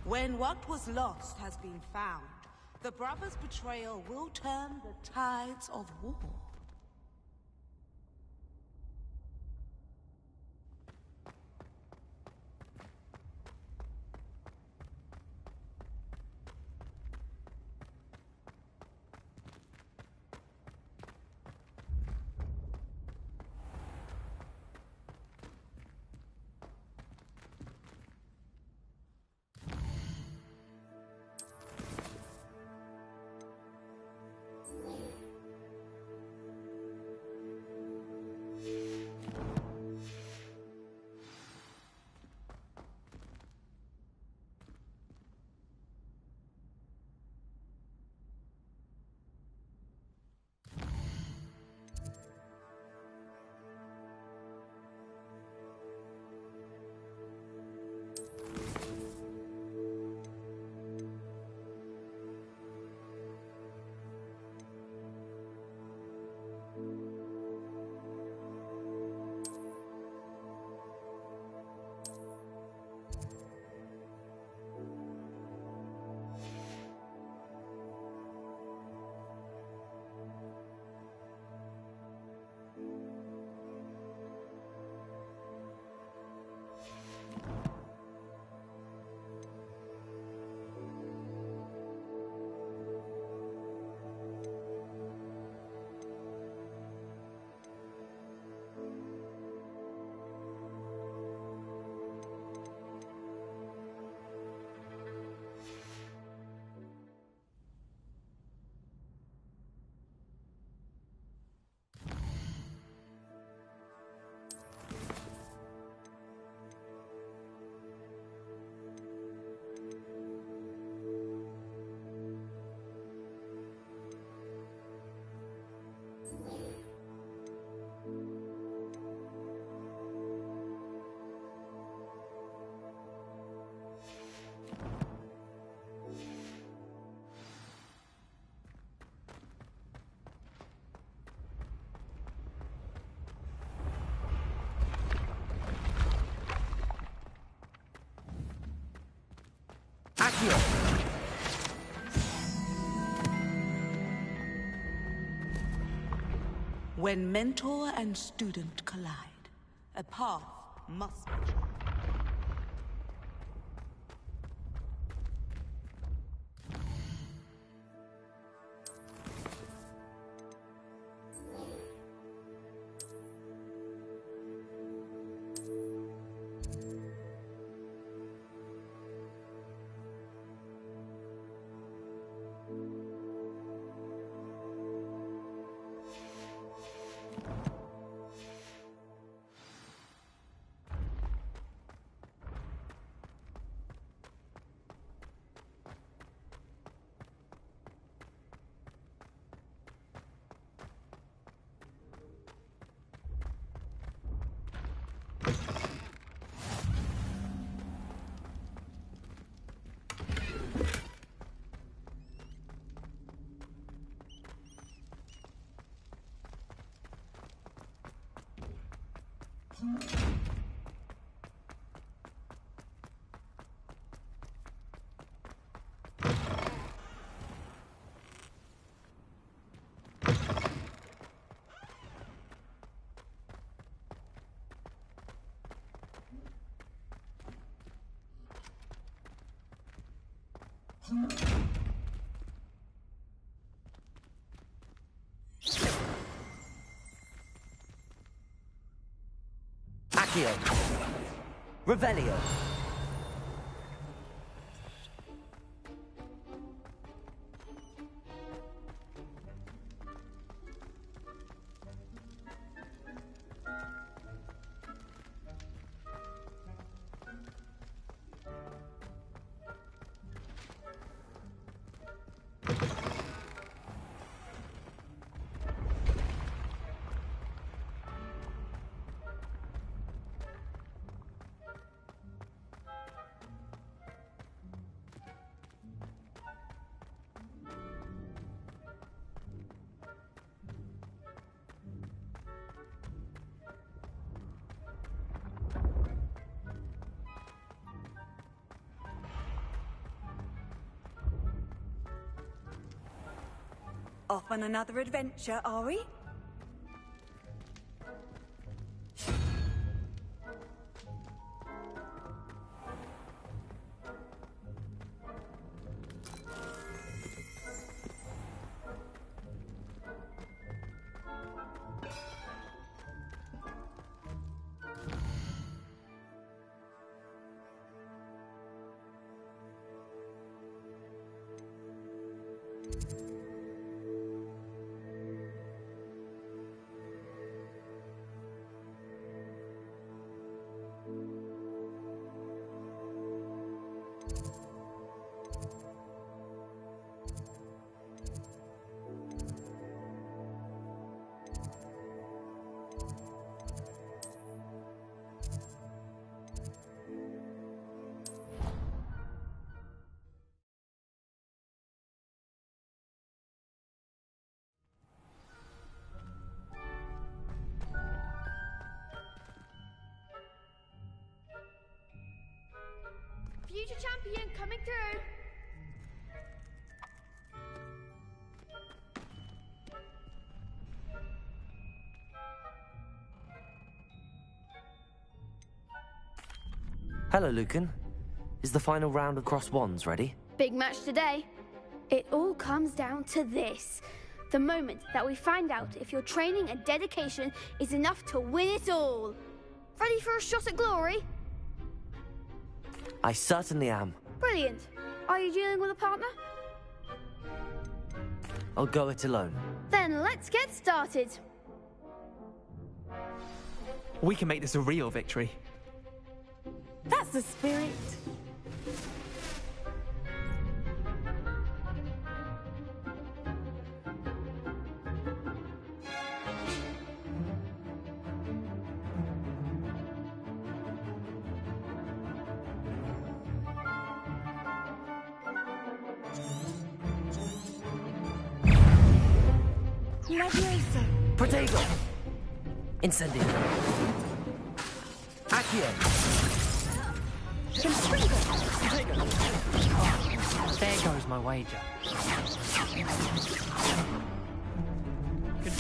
U: When what was lost has been found, the brothers' betrayal will turn the tides of war. When mentor and student collide, a path must be chosen.
C: Accio. Revelio.
O: Off on another adventure, are we?
E: Future champion coming through.
C: Hello, Lucan. Is the final round of Cross Wands ready?
E: Big match today. It all comes down to this. The moment that we find out if your training and dedication is enough to win it all. Ready for a shot at glory?
C: I certainly am.
E: Brilliant. Are you dealing with a partner?
C: I'll go it alone.
E: Then let's get started.
F: We can make this a real victory.
J: That's the spirit. Leviosa.
C: Protego! Incendio. Accio.
I: There goes my wager.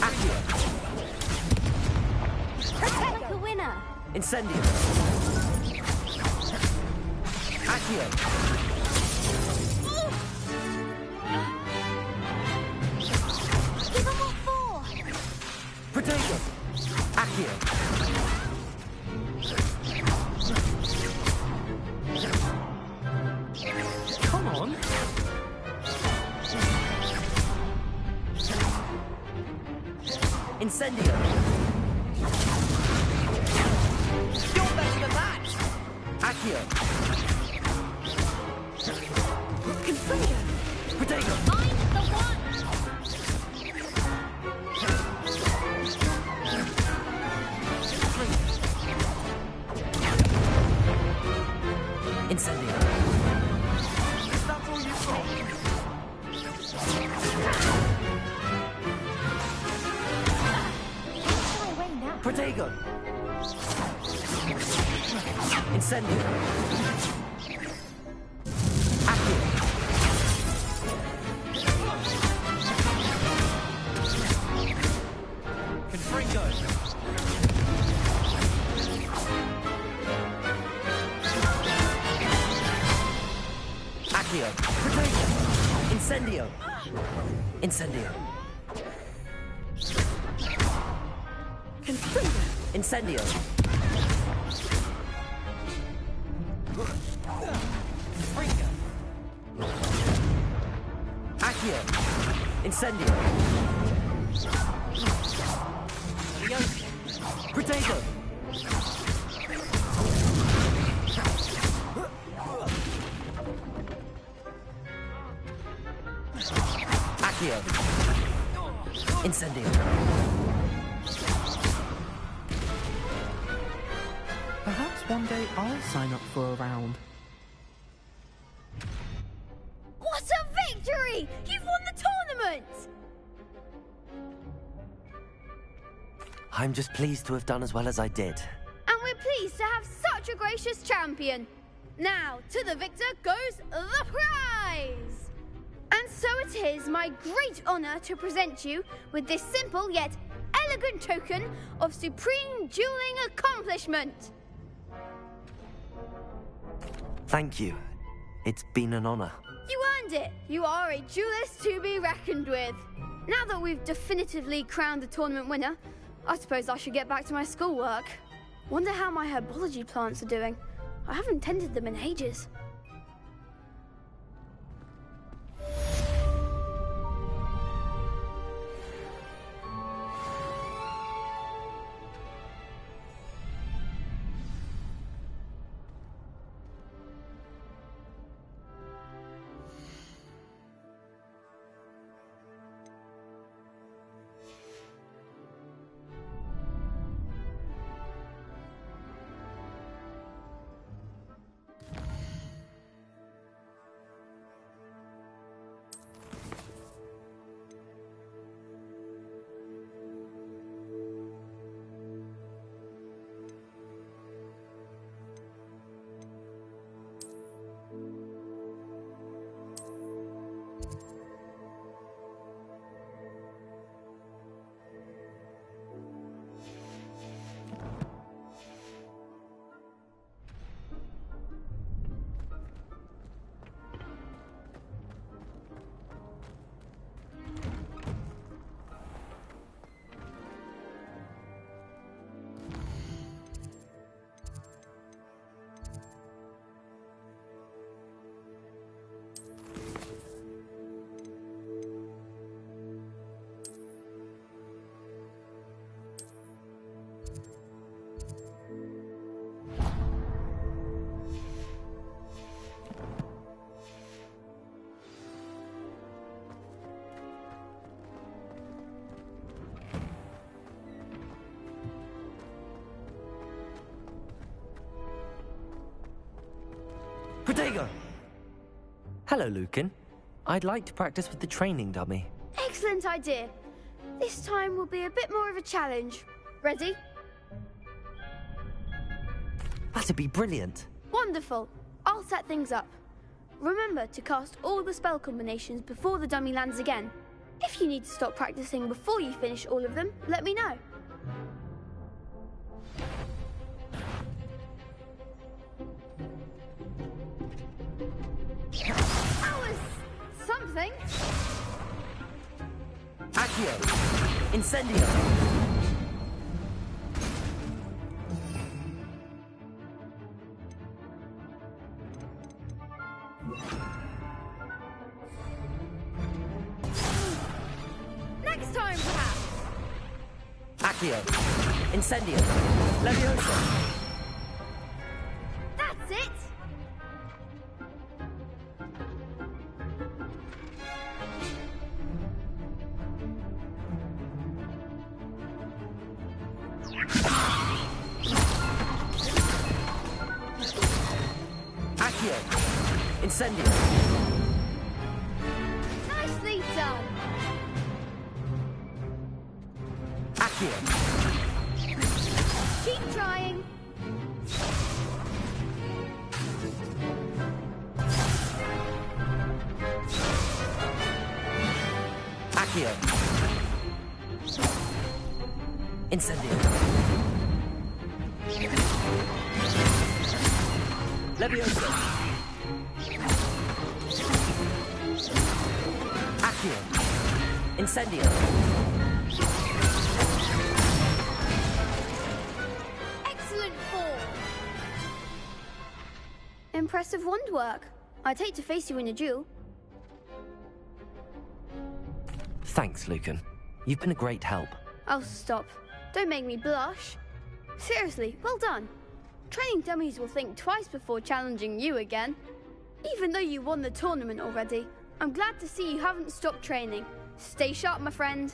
C: Accio.
E: Protect the winner.
C: Incendio. Accio.
E: Give him what for?
C: Protego. Accio.
F: Come on.
C: Incendio.
I: You're better than that!
C: Accio.
J: Confringo.
C: Protego.
E: I'm the one.
C: Incendio.
F: Is that all you've got?
E: Fly away now.
C: Protego. Incendio. Accio.
F: Confringo.
C: Accio. Protego. Incendio. Incendio.
J: Confringo.
C: Incendio. Accio. Incendio. Protego. Accio. Incendio.
F: Perhaps one day I'll sign up for a round.
E: What a victory! You've won the tournament!
C: I'm just pleased to have done as well as I did.
E: And we're pleased to have such a gracious champion. Now, to the victor goes the prize! And So it is my great honor to present you with this simple yet elegant token of supreme dueling accomplishment.
C: Thank you. It's been an honor.
E: You earned it. You are a duelist to be reckoned with. Now that we've definitively crowned the tournament winner, I suppose I should get back to my schoolwork. Wonder how my herbology plants are doing. I haven't tended them in ages.
C: Protego! Hello, Lucan. I'd like to practice with the training dummy.
E: Excellent idea. This time will be a bit more of a challenge. Ready?
C: That'd be brilliant.
E: Wonderful. I'll set things up. Remember to cast all the spell combinations before the dummy lands again. If you need to stop practicing before you finish all of them, let me know. That was something.
C: Accio! Incendio!
E: Next time, perhaps.
C: Accio! Incendio! Leviosa!
E: That's it.
C: Accio! Incendio!
E: Nicely done.
C: Accio!
E: Keep trying.
C: Accio! Incendio! Leviosa! Accio! Incendio!
E: Excellent form. Impressive wand work. I'd hate to face you in a duel.
C: Thanks, Lucan. You've been a great help.
E: Oh, stop. Don't make me blush. Seriously, well done. Training dummies will think twice before challenging you again. Even though you won the tournament already, I'm glad to see you haven't stopped training. Stay sharp, my friend.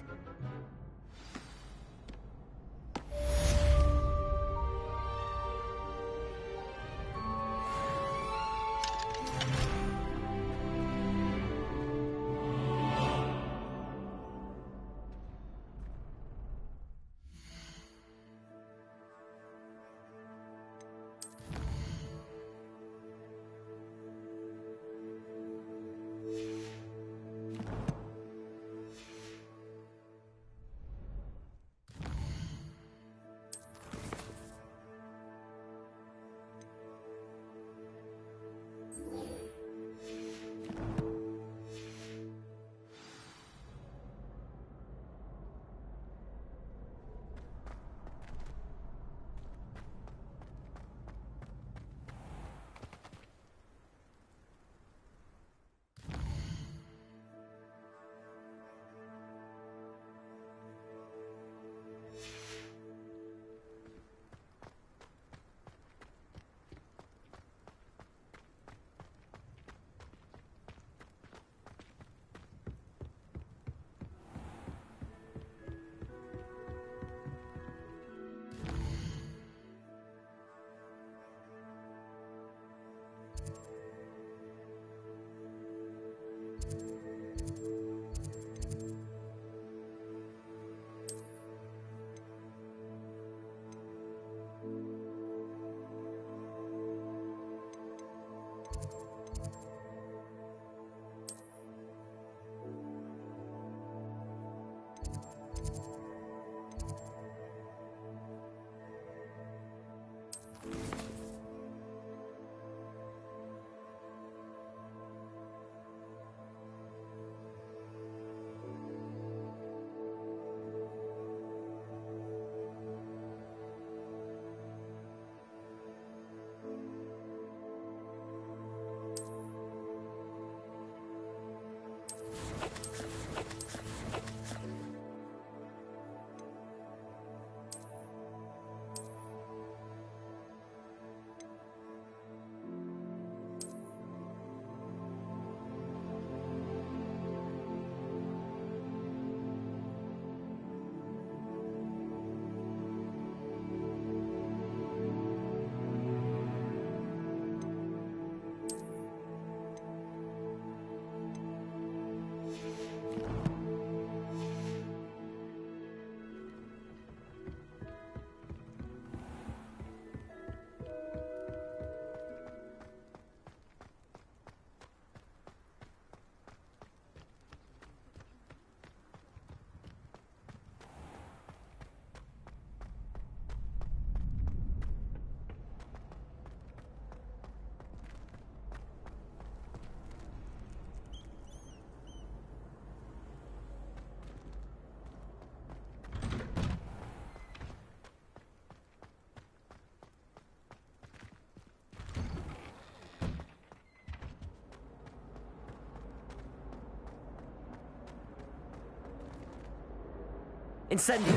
C: Incendio!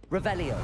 C: Revelio.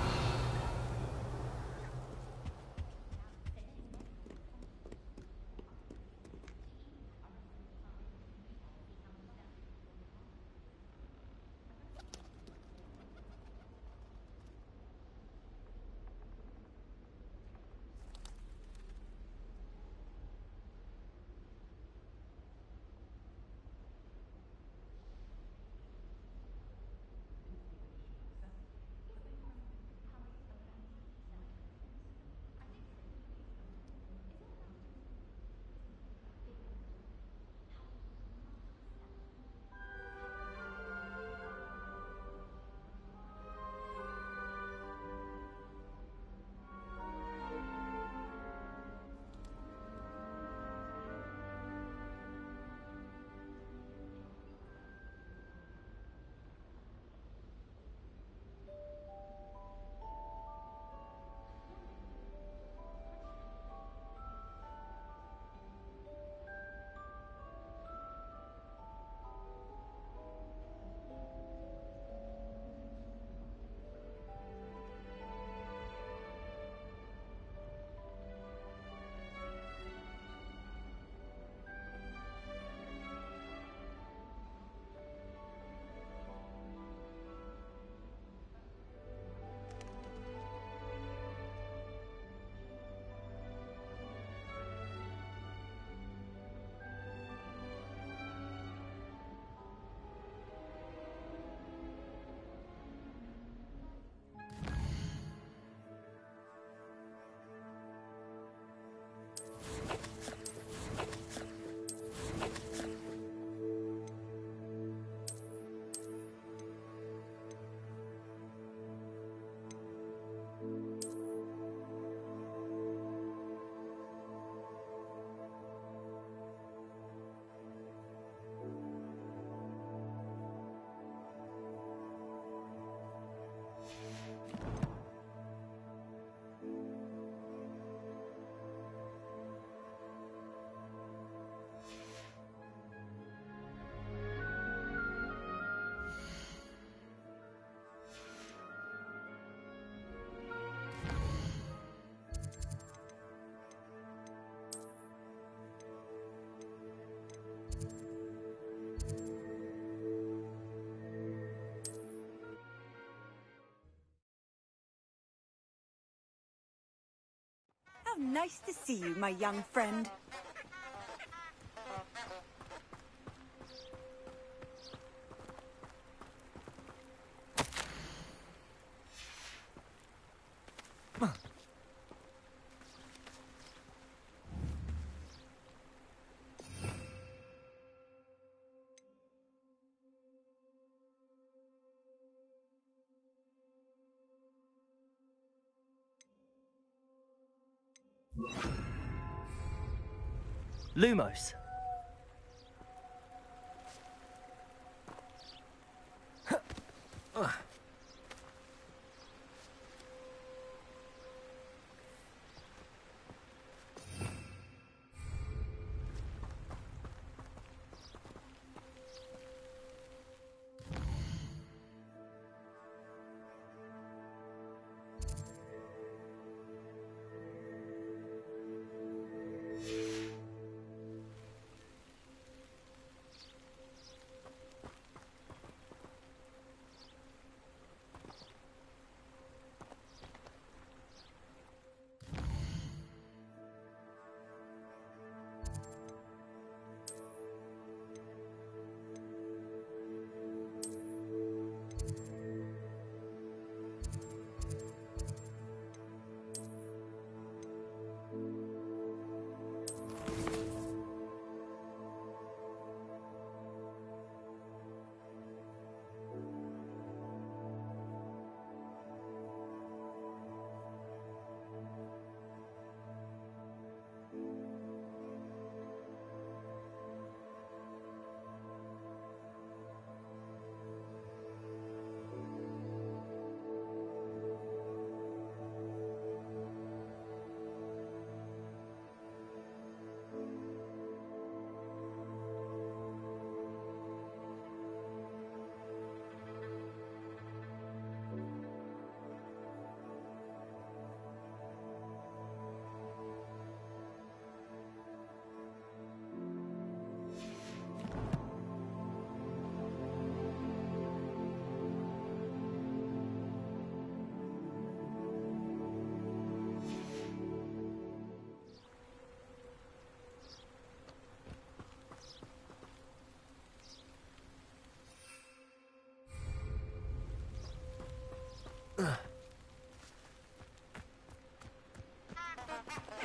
O: How nice to see you, my young friend.
C: Lumos.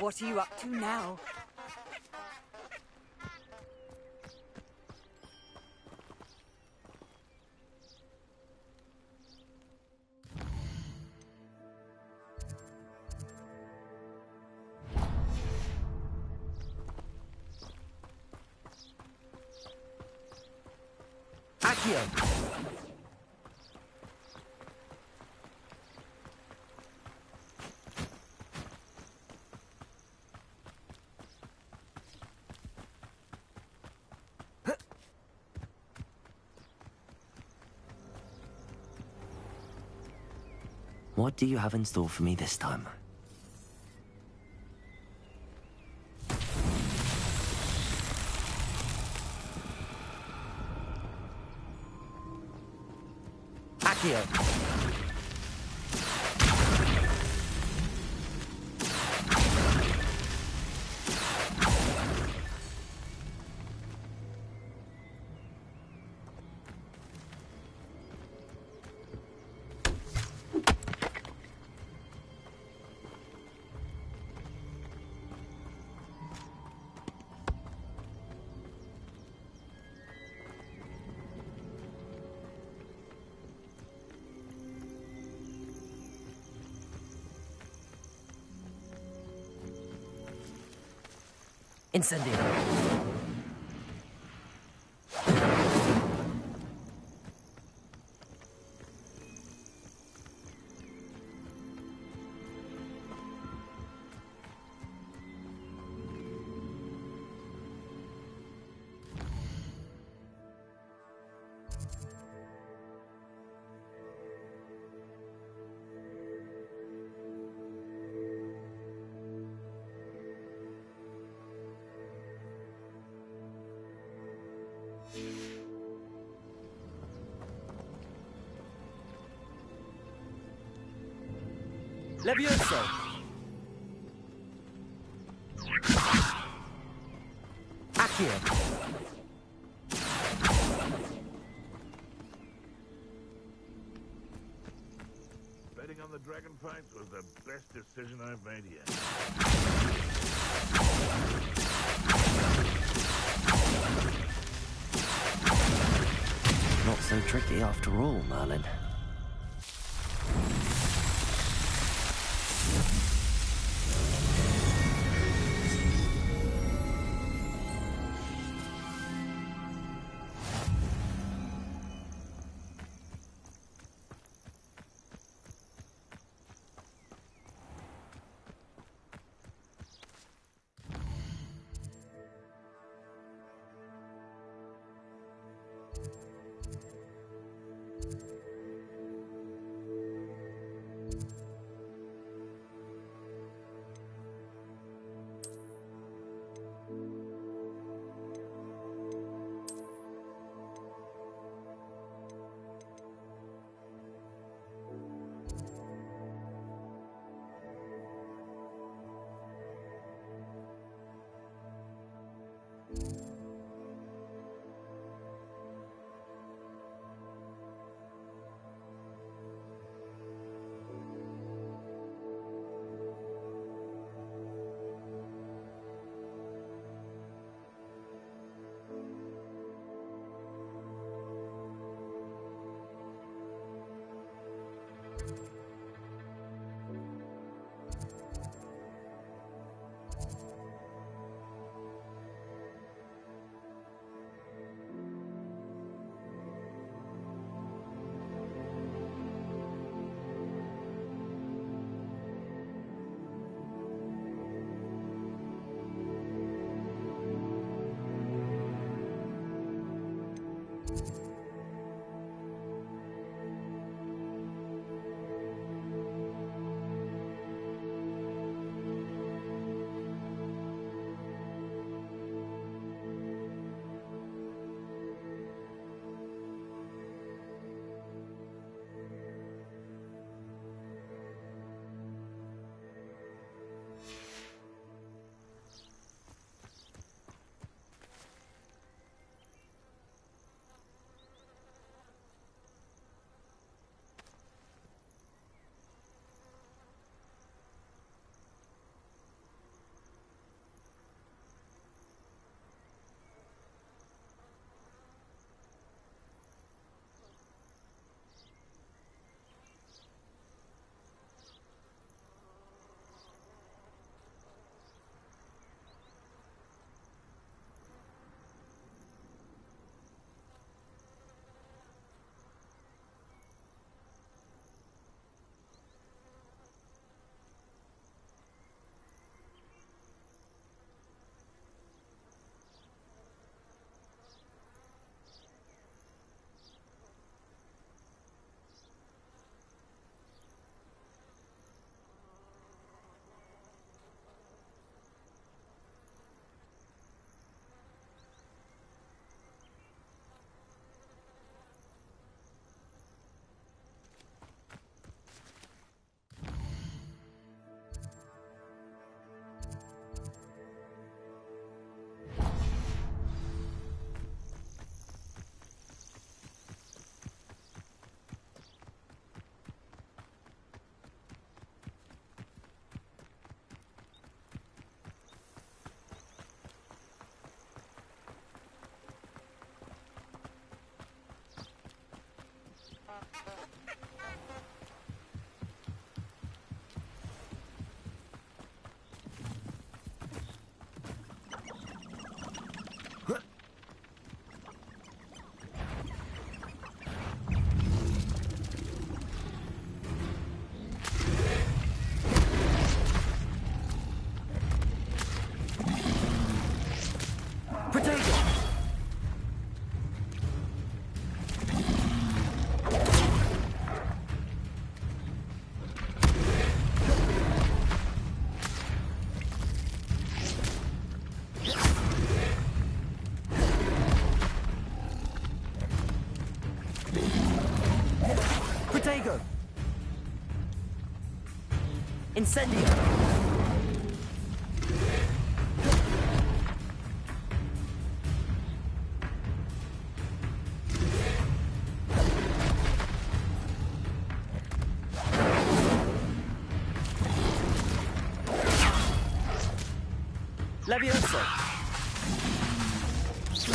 O: What are you up to now?
C: Accio! What do you have in store for me this time? Accio! Incendio. Levioso! Accio!
P: Betting on the dragon fights was the best decision I've made yet.
C: Not so tricky after all, Merlin. Protego! Incendio! Levioso!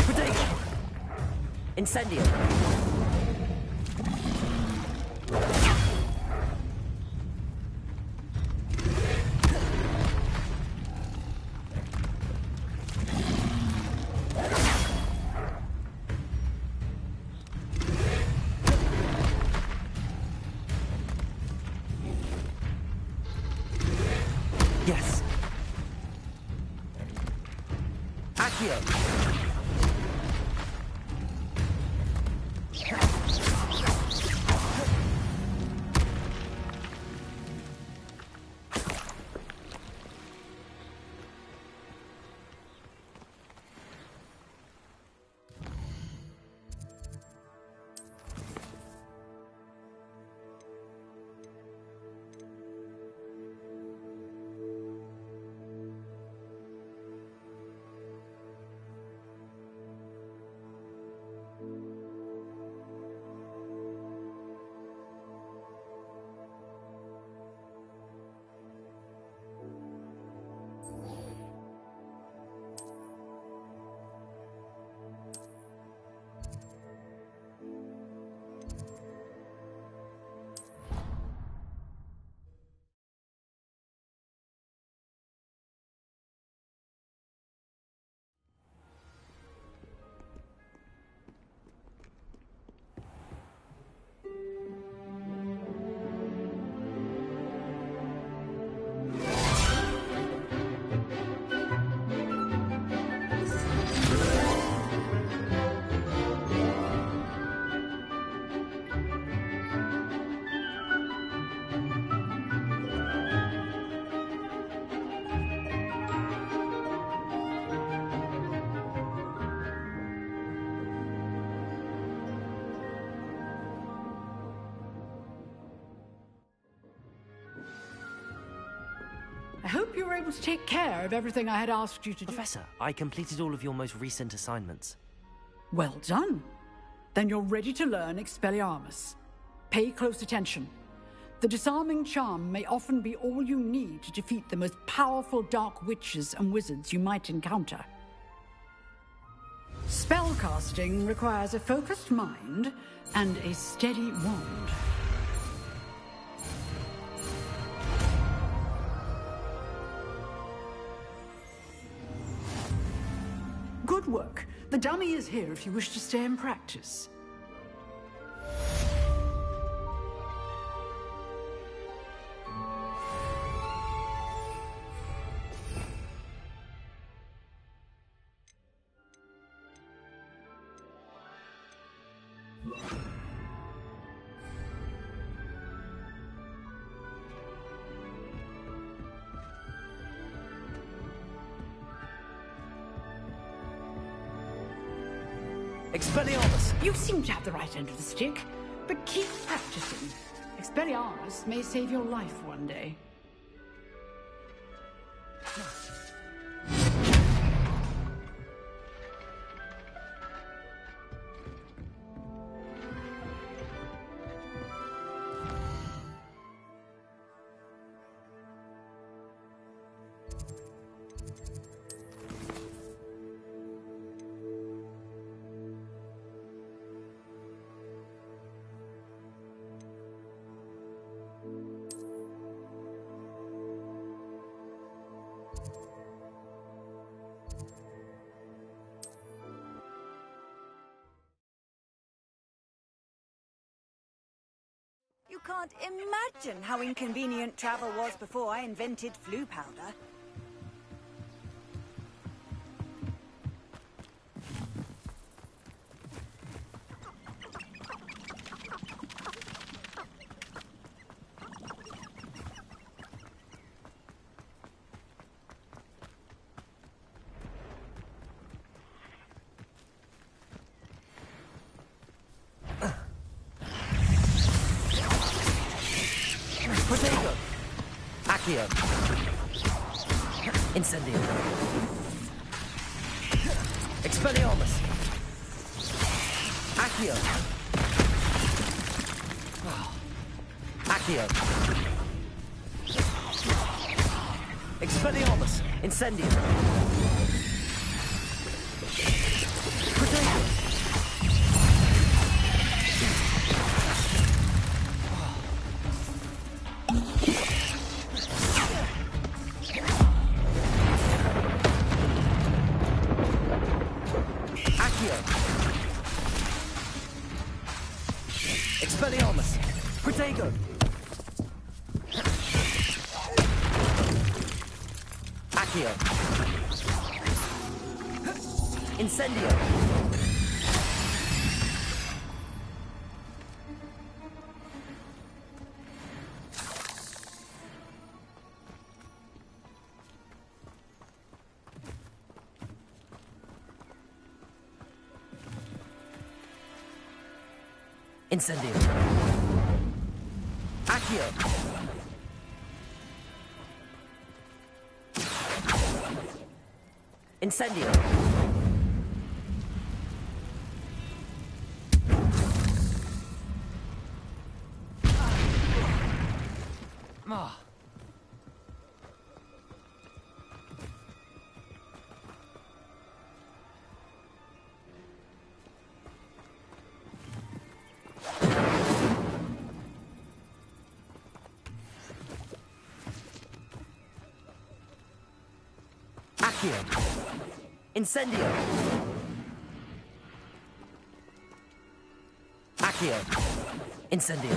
C: Protego! Incendio! Yes. Accio.
G: I hope you were able to take care of everything I had asked you to do.
C: Professor, I completed all of your most recent assignments.
G: Well done. Then you're ready to learn Expelliarmus. Pay close attention. The disarming charm may often be all you need to defeat the most powerful dark witches and wizards you might encounter. Spellcasting requires a focused mind and a steady wand. Good work. The dummy is here if you wish to stay and practice.
C: Expelliarmus!
G: You seem to have the right end of the stick, but keep practicing. Expelliarmus may save your life one day.
O: You can't imagine how inconvenient travel was before I invented flu powder.
C: Accio. Incendio. Expelliarmus. Accio. Accio. Expelliarmus. Incendio. Protego. Accio. Expelliarmus. Protego. Accio. Incendio. Incendio. Accio. Incendio. Ah. Accio. Incendio. Accio. Incendio.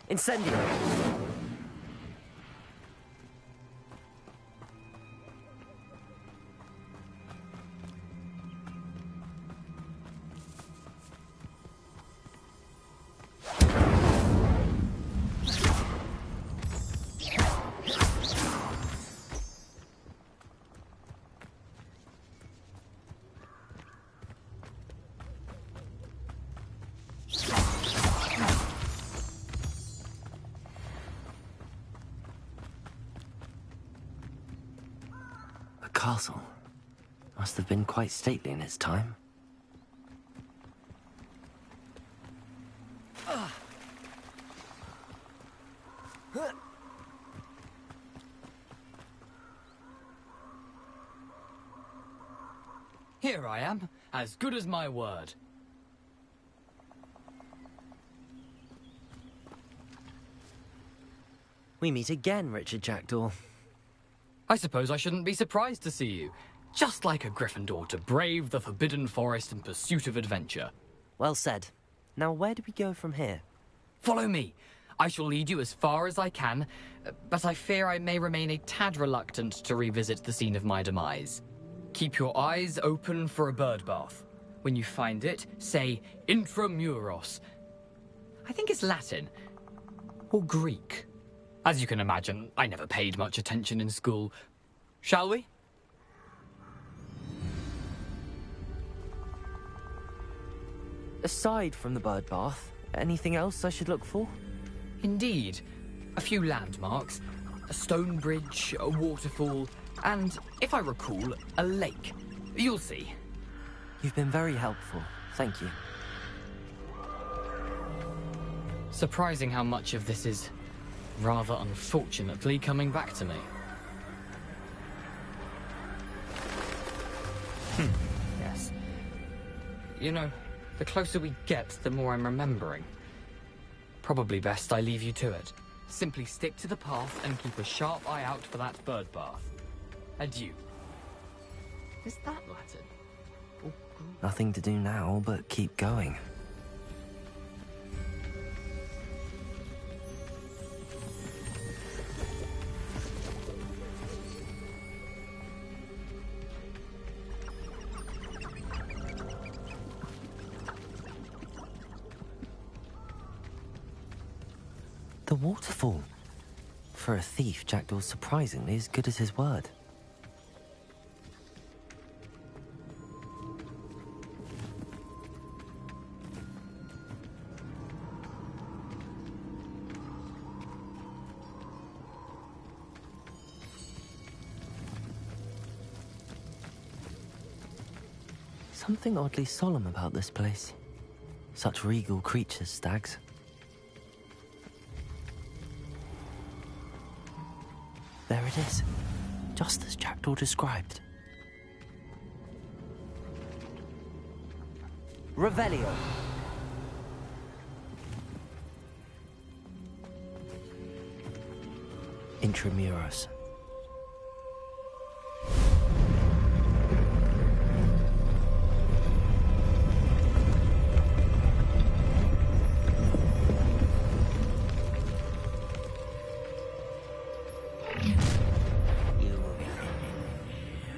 C: Incendio. Castle must have been quite stately in its time.
A: Here I am, as good as my word.
C: We meet again, Richard Jackdaw.
A: I suppose I shouldn't be surprised to see you. Just like a Gryffindor to brave the Forbidden Forest in pursuit of adventure.
C: Well said. Now where do we go from here?
A: Follow me. I shall lead you as far as I can, but I fear I may remain a tad reluctant to revisit the scene of my demise. Keep your eyes open for a bird bath. When you find it, say Intramuros. I think it's Latin. Or Greek. As you can imagine, I never paid much attention in school. Shall we?
C: Aside from the bird bath, anything else I should look for?
A: Indeed. A few landmarks, a stone bridge, a waterfall, and, if I recall, a lake. You'll see.
C: You've been very helpful. Thank you.
A: Surprising how much of this is, rather unfortunately, coming back to me. Yes. You know, the closer we get, the more I'm remembering. Probably best I leave you to it. Simply stick to the path and keep a sharp eye out for that bird bath. Adieu. Is that Latin?
C: Nothing to do now but keep going. The waterfall. For a thief, Jackdaw's surprisingly as good as his word. Something oddly solemn about this place. Such regal creatures, stags. There it is, just as Jackdaw described. Revelio. Intramuros.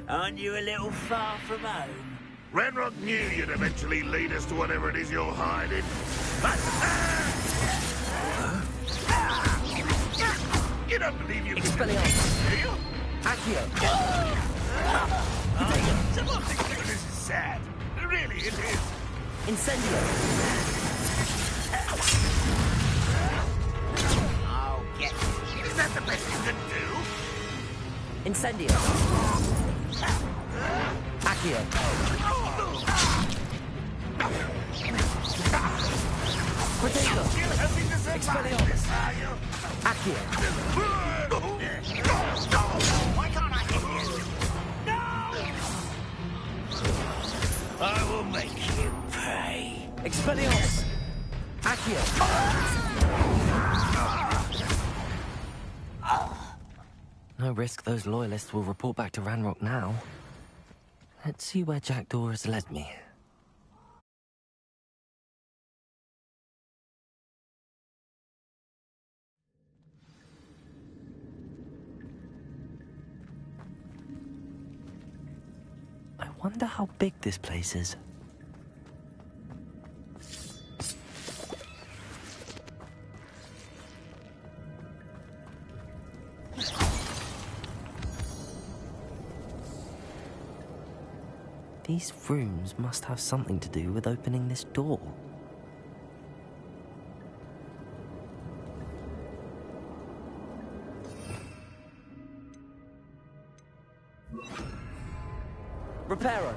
N: Aren't you a little far from home?
P: Ranrock knew you'd eventually lead us to whatever it is you're hiding. You don't believe you can...
C: Expelliarmus.
P: Do you?
C: Accio.
P: Someone thinks this is sad. Really, it is.
C: Incendio.
N: I'll get you.
P: Is that the best you can do?
C: Incendio. Accio. Potato. Expelliarmus. Accio.
N: Why can't I hit you? No! I will make you pay.
C: Expelliarmus. Accio. No risk those loyalists will report back to Ranrock now. Let's see where Jackdaw has led me. I wonder how big this place is. These rooms must have something to do with opening this door. Reparo.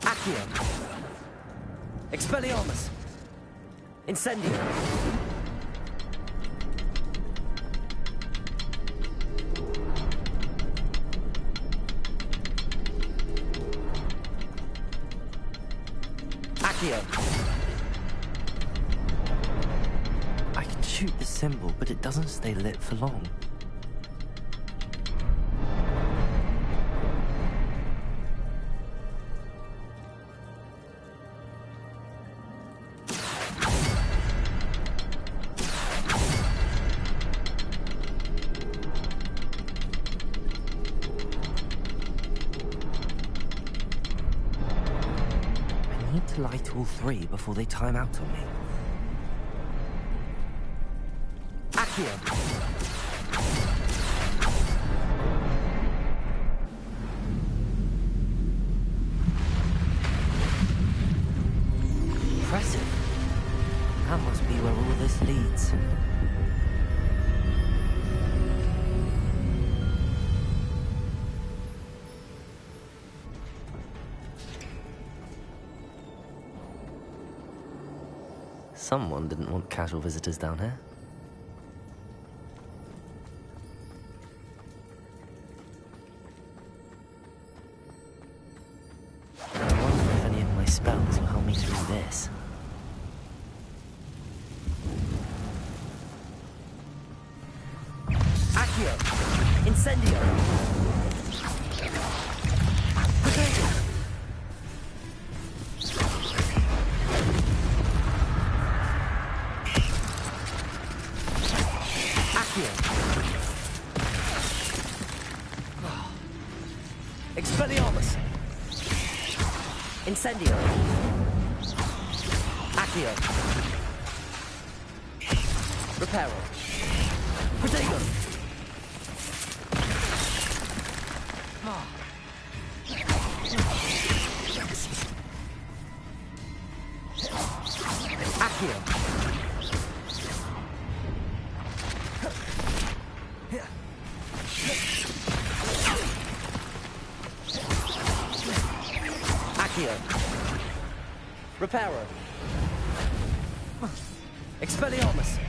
C: Accio. Expelliarmus. Incendio. Accio. I can shoot the symbol, but it doesn't stay lit for long. To light all three before they time out on me. Accio. Impressive. That must be where all this leads. Someone didn't want casual visitors down here. I wonder if any of my spells will help me through this. Accio! Incendio! Potato! Accio! Expelliarmus! Incendio! Accio! Reparo! Protego! Accio! Accio! Reparo! Expelliarmus!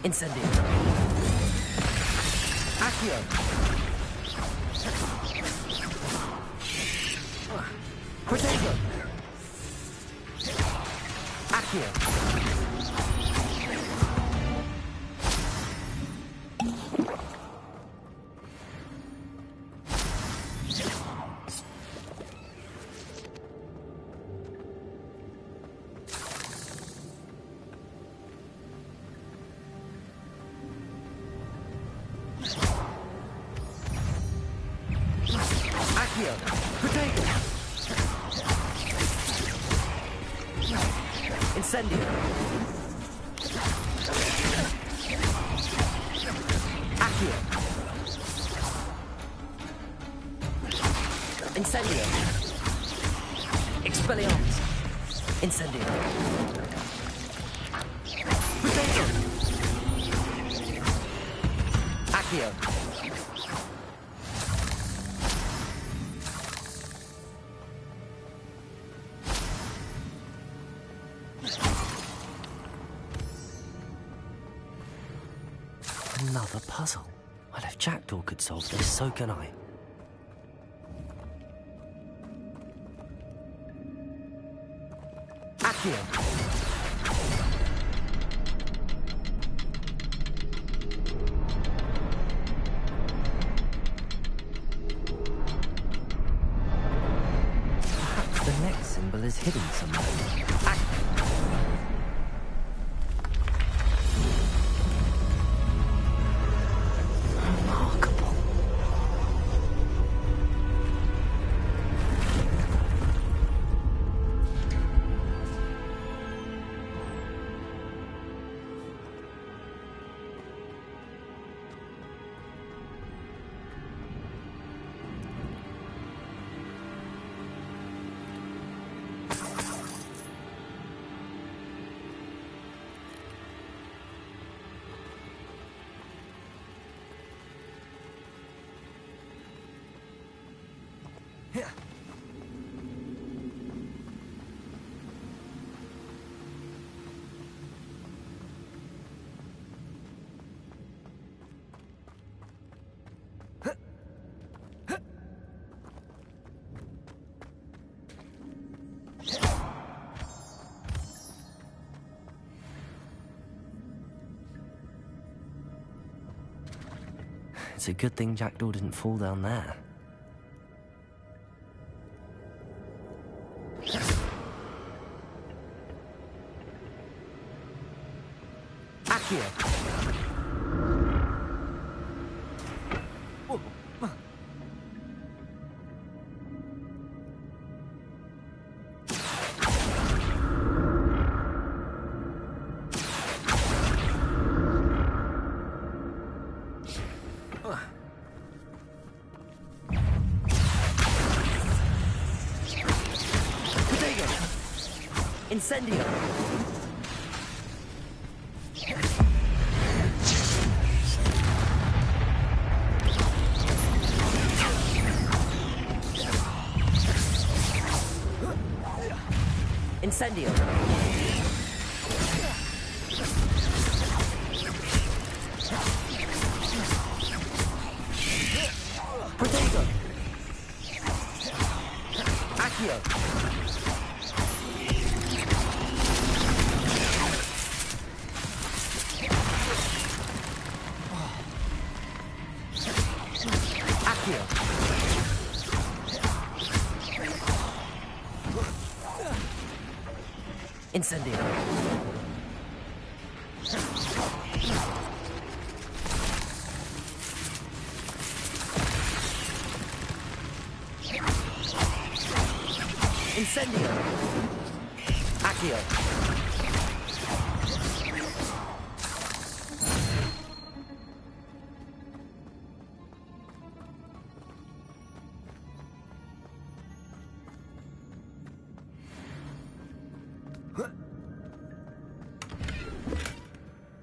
C: Incendio! Accio! Protego! Accio! Accio! Protego! Incendio! Accio! Incendio! Expelliarmus! Incendio! Protego! Accio! Another puzzle. Well, if Jackdaw could solve this, so can I. Accio! Perhaps the next symbol is hidden somewhere. It's a good thing Jackdaw didn't fall down there. Accio! Incendio! Incendio! Protego! Accio! Incendio. Incendio. Accio.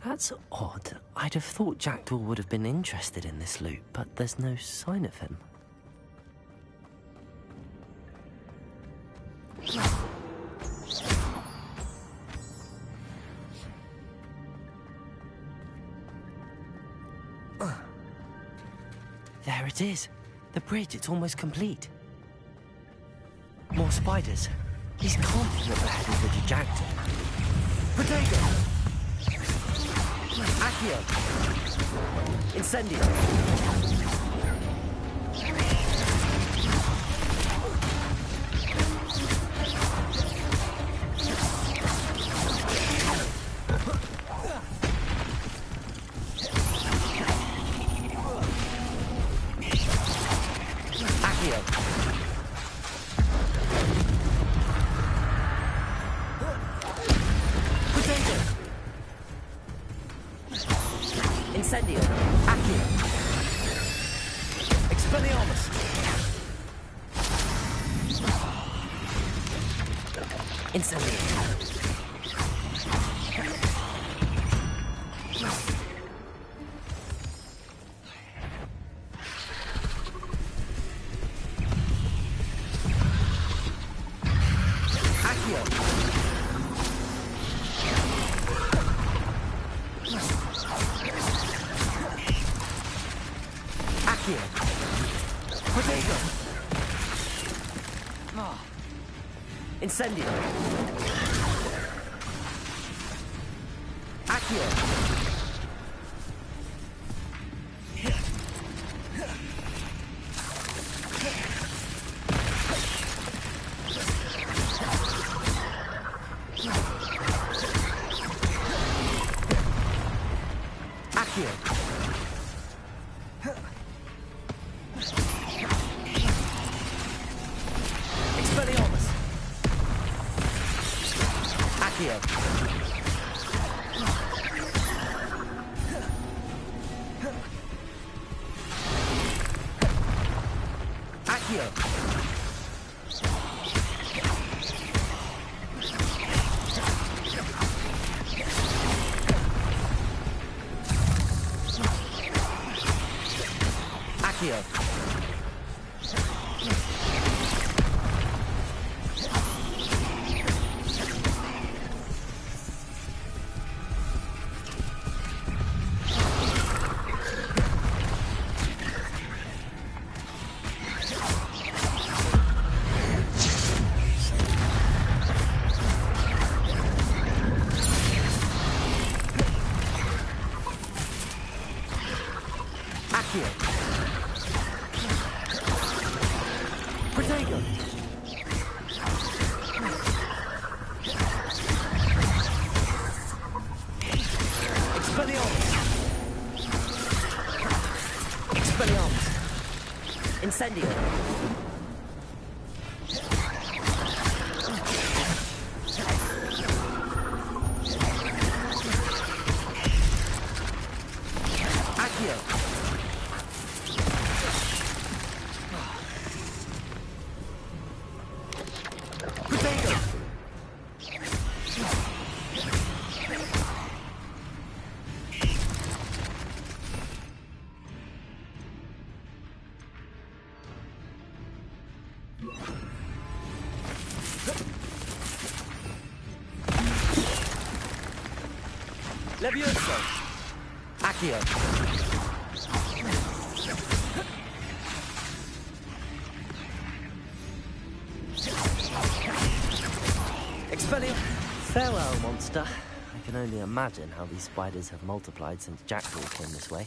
C: That's odd. I'd have thought Jackdaw would have been interested in this loot, but there's no sign of him. There it is. The bridge, it's almost complete. More spiders. These can't be what the head of the Jackdaw. Potato! Accio! Incendio! Accio! Potato! Incendio! Accio! Expelliarmus! Incendio! Accio! Potato! Incendio! Accio! Accio! Expelliarmus! Accio! Accio! Accio! Accio! Potato! Expelliarmus! Expelliarmus! Incendio! Accio! Potato! Levioso! Accio! Expelliarmus! Farewell, monster. I can only imagine how these spiders have multiplied since Jackdaw came this way.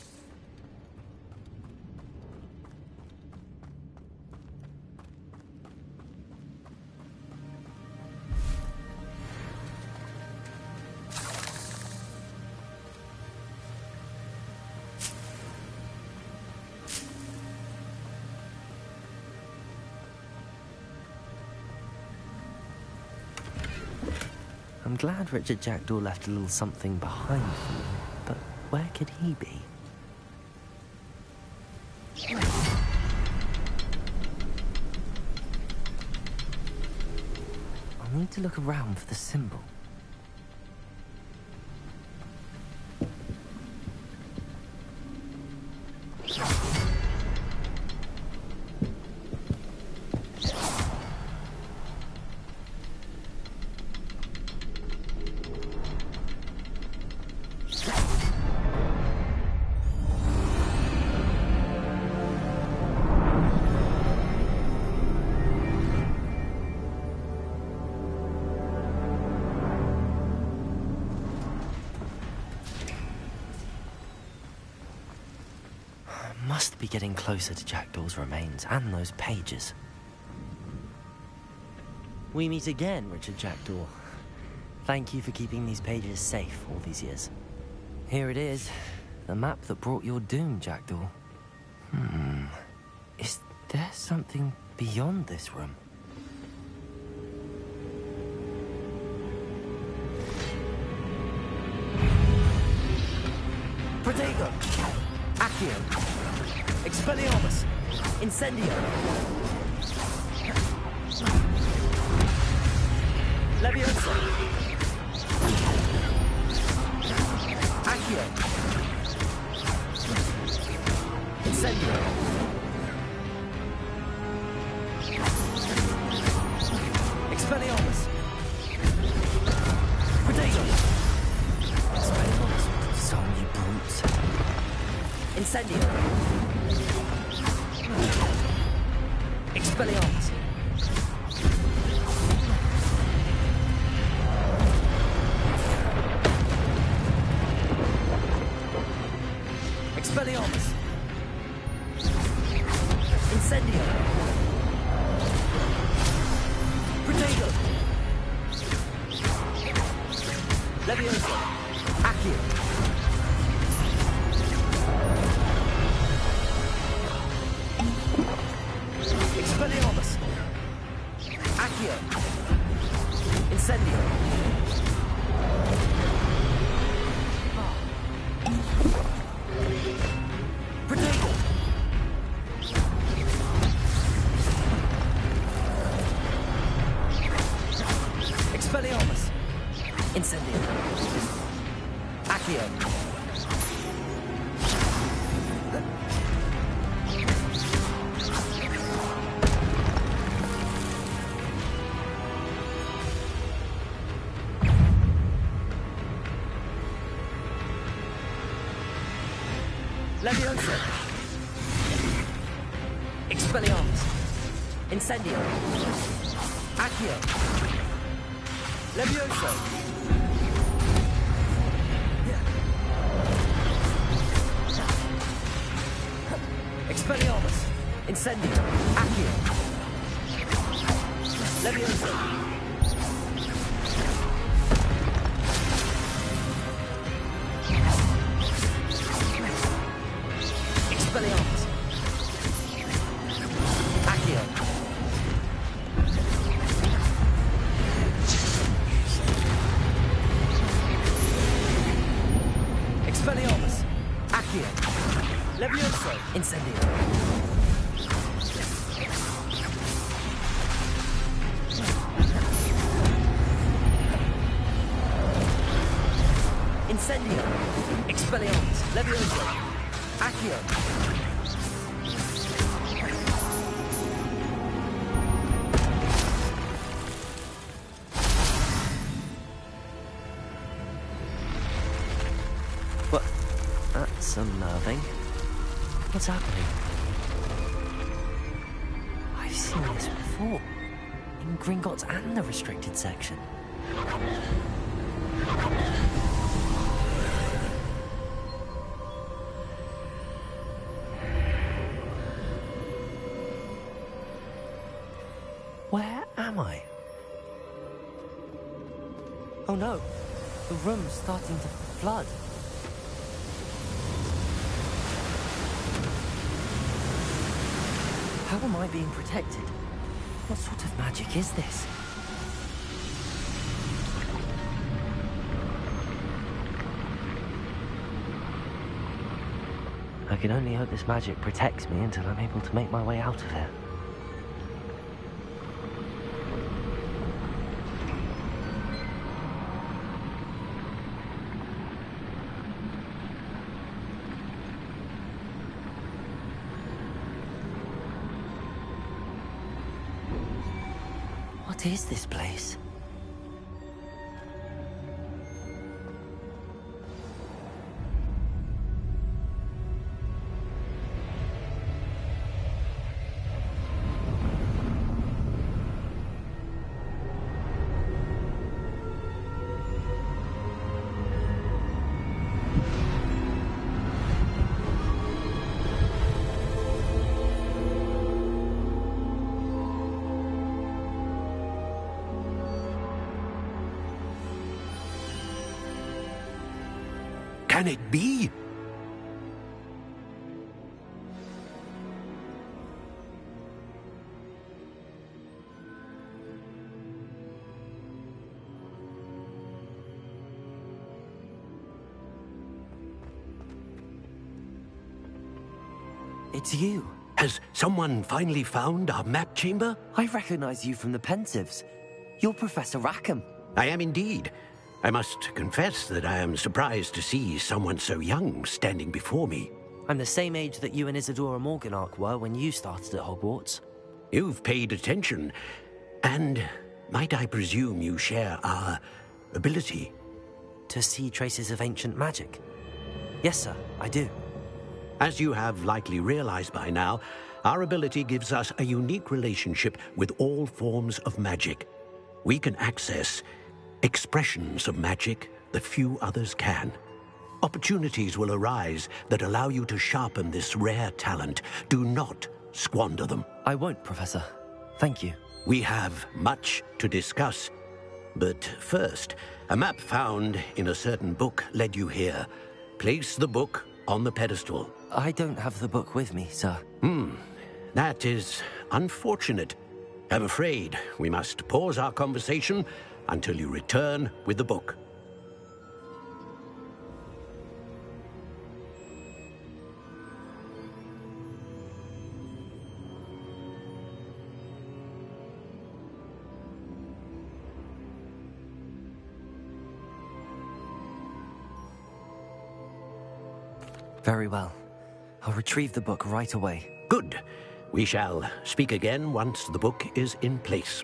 C: I'm glad Richard Jackdaw left a little something behind for me, but where could he be? I'll need to look around for the symbol. Must be getting closer to Jackdaw's remains and those pages. We meet again, Richard Jackdaw. Thank you for keeping these pages safe all these years. Here it is, the map that brought your doom, Jackdaw. Is there something beyond this room? Protego! Accio! Expelliarmus! Incendio! Leviosa! Accio! Incendio! Expelliarmus! Protego! Expelliarmus! So you brutes! Incendio! Expelliarmus! Expelliarmus! Incendio! Protego! Leviosa! Accio! Expelliarmus! Accio! Incendio! Protego! Expelliarmus! Incendio! Accio! Leviosa! Expelliarmus! Incendio! Accio! Leviosa! Expelliarmus! Incendio! Accio! Leviosa! Expelliarmus! Accio! Expelliarmus! Accio! Leviosa! Incendio! Incendio! Expelliarmus! Leviosa! Accio! What? That's unnerving. What's happening? I've seen this before. In Gringotts and the restricted section. Where am I? Oh no, the room's starting to flood. How am I being protected? What sort of magic is this? I can only hope this magic protects me until I'm able to make my way out of here. What is this place?
M: Can it be?
C: It's you.
M: Has someone finally found our map chamber?
C: I recognize you from the Pensives. You're Professor Rackham.
M: I am indeed. I must confess that I am surprised to see someone so young standing before me.
C: I'm the same age that you and Isadora Morganach were when you started at Hogwarts.
M: You've paid attention, and might I presume you share our ability?
C: To see traces of ancient magic? Yes, sir, I do.
M: As you have likely realized by now, our ability gives us a unique relationship with all forms of magic. We can access expressions of magic that few others can. Opportunities will arise that allow you to sharpen this rare talent. Do not squander them.
C: I won't, Professor. Thank you.
M: We have much to discuss. But first, a map found in a certain book led you here. Place the book on the pedestal.
C: I don't have the book with me, sir.
M: That is unfortunate. I'm afraid we must pause our conversation until you return with the book.
C: Very well. I'll retrieve the book right away.
M: Good. We shall speak again once the book is in place.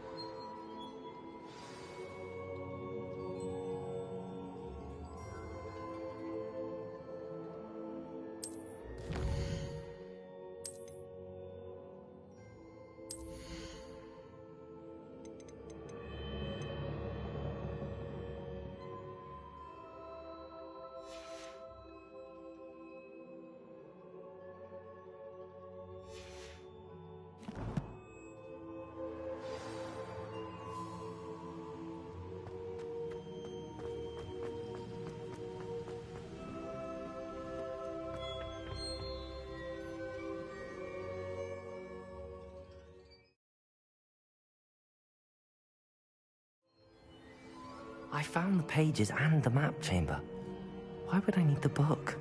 C: I found the pages and the map chamber. Why would I need the book?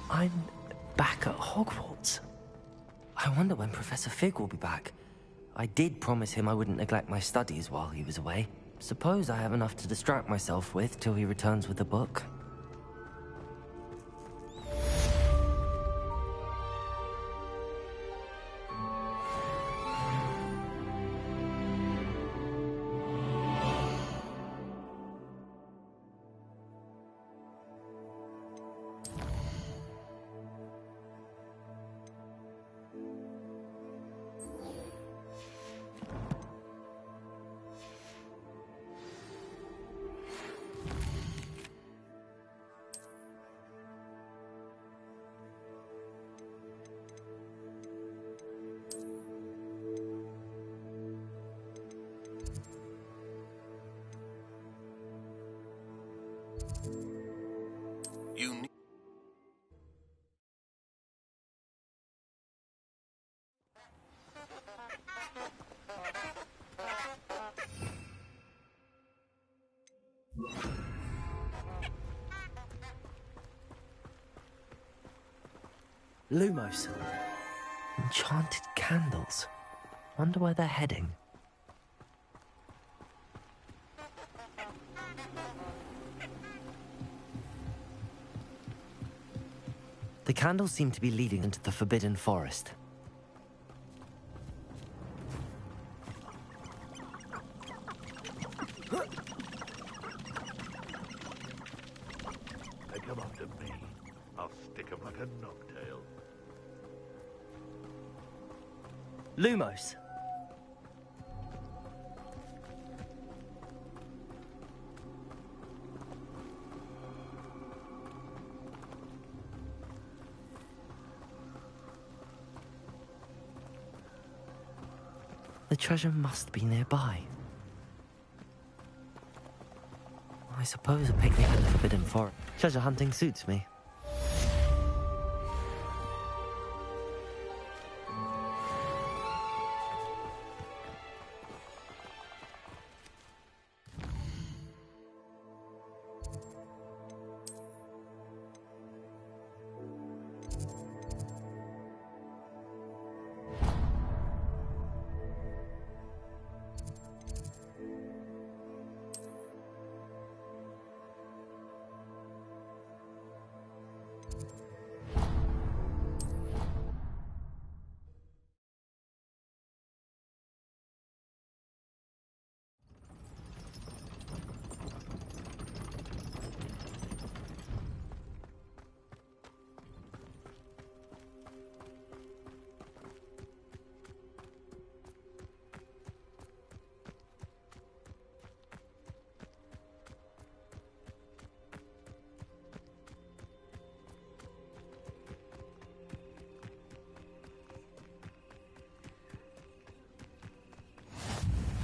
C: I'm back at Hogwarts. I wonder when Professor Fig will be back. I did promise him I wouldn't neglect my studies while he was away. Suppose I have enough to distract myself with till he returns with the book. Lumos. Enchanted candles. Wonder where they're heading. The candles seem to be leading into the Forbidden Forest.
T: They come after me. I'll stick 'em like a knocktail.
C: Lumos. The treasure must be nearby. I suppose a picnic in the Forbidden Forest. Treasure hunting suits me.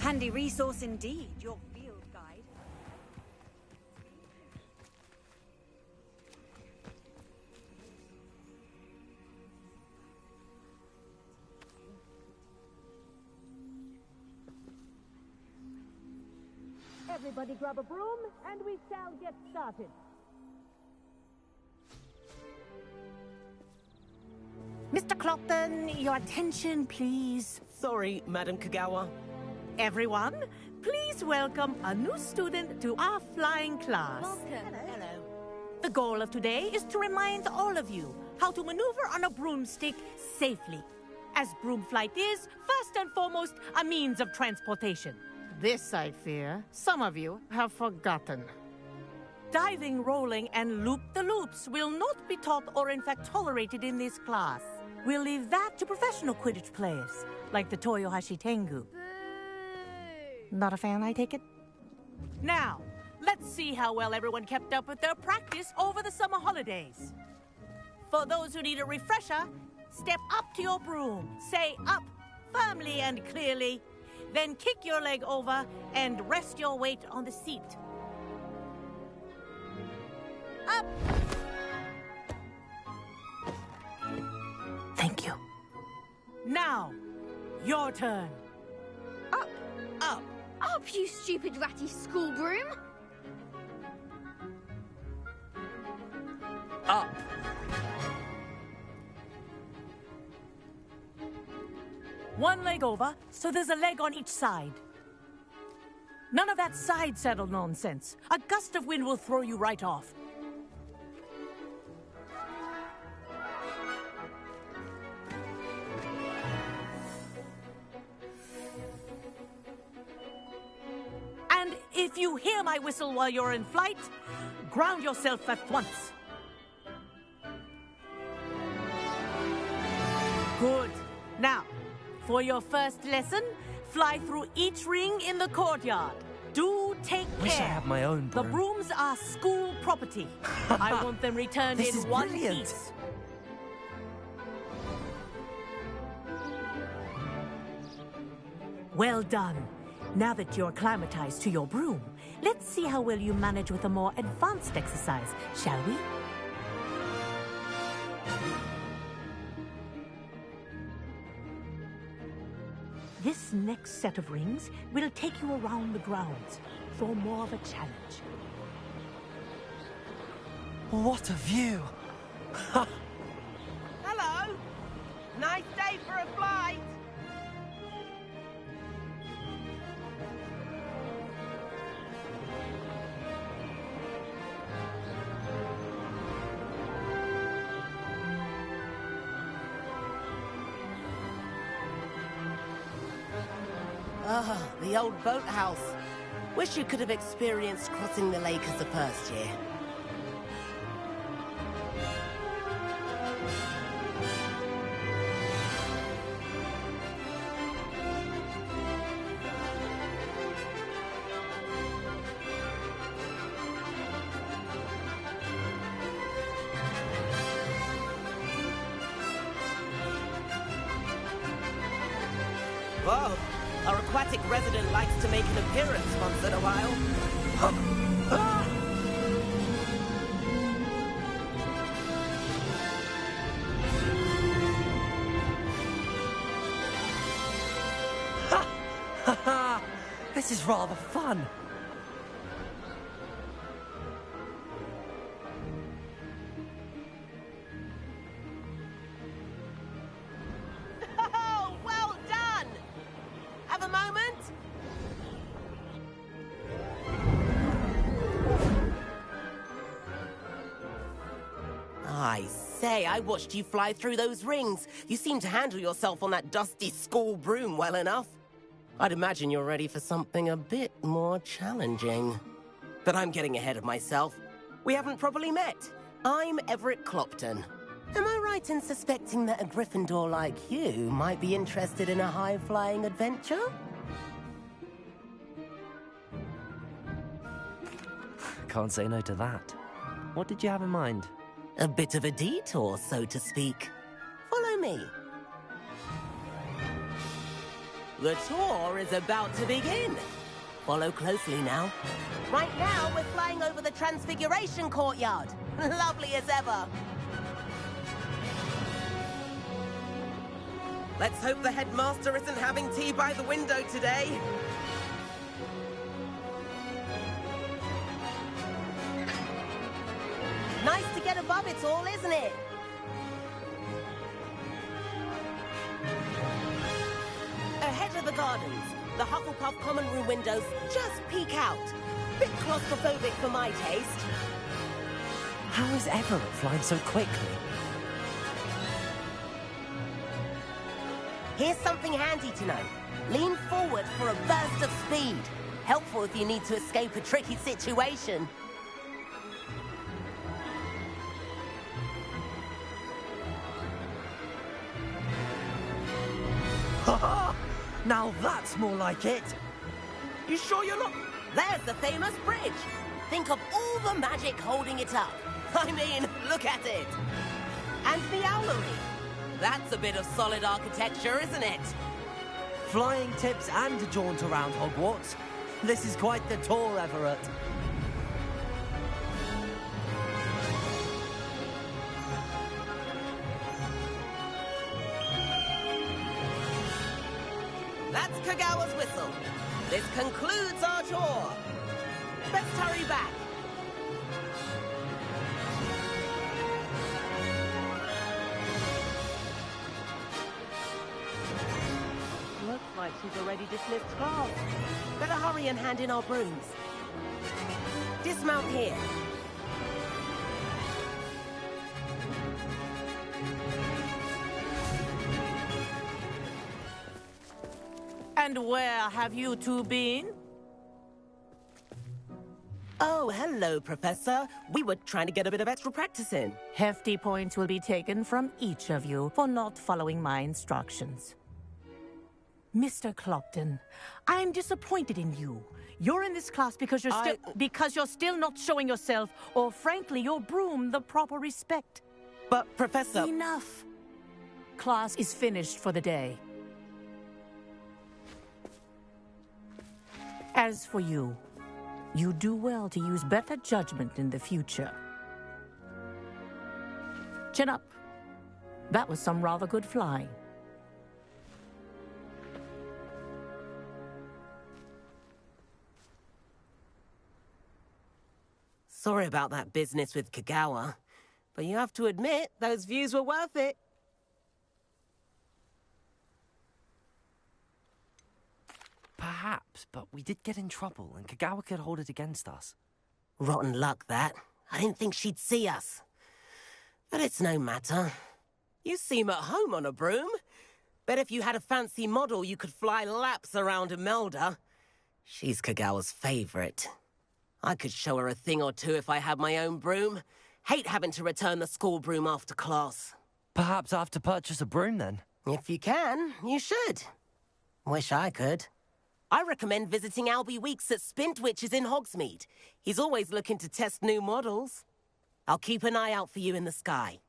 O: Handy resource indeed, your field guide.
K: Everybody grab a broom, and we shall get started.
L: Mr. Clopton, your attention, please.
I: Sorry, Madam Kagawa.
L: Everyone, please welcome a new student to our flying class.
O: Welcome. Hello.
L: The goal of today is to remind all of you how to maneuver on a broomstick safely, as broom flight is, first and foremost, a means of transportation.
V: This, I fear, some of you have forgotten.
L: Diving, rolling, and loop-the-loops will not be taught or in fact tolerated in this class. We'll leave that to professional Quidditch players, like the Toyohashi Tengu. Not a fan, I take it? Now, let's see how well everyone kept up with their practice over the summer holidays. For those who need a refresher, step up to your broom, say up firmly and clearly, then kick your leg over and rest your weight on the seat. Up! Thank you. Now, your turn.
E: Up!
L: Up!
E: Up, you stupid ratty school broom!
C: Up!
L: One leg over, so there's a leg on each side. None of that side saddle nonsense. A gust of wind will throw you right off. And if you hear my whistle while you're in flight, ground yourself at once. Good. Now, for your first lesson, fly through each ring in the courtyard. Do take care.
C: Wish I had my own broom.
L: The brooms are school property. I want them returned
C: This
L: in
C: is
L: one
C: brilliant.
L: piece. Well done. Now that you're acclimatized to your broom, let's see how well you manage with a more advanced exercise, shall we? This next set of rings will take you around the grounds for more of a challenge.
B: What a view!
D: Hello! Nice day for a flight! Ah, the old boathouse. Wish you could have experienced crossing the lake as the first year. Whoa! Our aquatic resident likes to make an appearance once in a while.
B: This is rather fun.
D: Oh, well done! Have a moment? I say, I watched you fly through those rings. You seem to handle yourself on that dusty school broom well enough. I'd imagine you're ready for something a bit more challenging. But I'm getting ahead of myself. We haven't properly met. I'm Everett Clopton. Am I right in suspecting that a Gryffindor like you might be interested in a high-flying adventure?
C: Can't say no to that. What did you have in mind?
D: A bit of a detour, so to speak. Follow me. The tour is about to begin. Follow closely now. Right now, we're flying over the Transfiguration Courtyard. Lovely as ever. Let's hope the headmaster isn't having tea by the window today. Nice to get above it all, isn't it? Ahead of the gardens, the Hufflepuff common room windows just peek out. Bit claustrophobic for my taste.
C: How is Everett flying so quickly?
D: Here's something handy to know. Lean forward for a burst of speed. Helpful if you need to escape a tricky situation.
B: Now that's more like it.
D: You sure you're not? There's the famous bridge. Think of all the magic holding it up. I mean, look at it. And the owlery. That's a bit of solid architecture, isn't it?
B: Flying tips and a jaunt around Hogwarts. This is quite the tour, Everett.
D: That's Kagawa's whistle. This concludes our tour. Let's hurry back. Looks like she's already dismissed class. Better hurry and hand in our brooms. Dismount here.
V: And where have you two been?
D: Oh, hello, Professor. We were trying to get a bit of extra practice in.
V: Hefty points will be taken from each of you for not following my instructions. Mr. Clopton, I'm disappointed in you. You're in this class because you're still not showing yourself, or frankly, your broom the proper respect.
D: But, Professor...
V: Enough. Class is finished for the day. As for you, you do well to use better judgment in the future. Chin up. That was some rather good flying.
D: Sorry about that business with Kagawa, but you have to admit, those views were worth it.
C: Perhaps, but we did get in trouble, and Kagawa could hold it against us.
D: Rotten luck, that. I didn't think she'd see us. But it's no matter. You seem at home on a broom. Bet if you had a fancy model, you could fly laps around Imelda. She's Kagawa's favorite. I could show her a thing or two if I had my own broom. Hate having to return the school broom after class.
C: Perhaps I have to purchase a broom, then?
D: If you can, you should. Wish I could. I recommend visiting Albie Weeks at Spintwitches in Hogsmeade. He's always looking to test new models. I'll keep an eye out for you in the sky.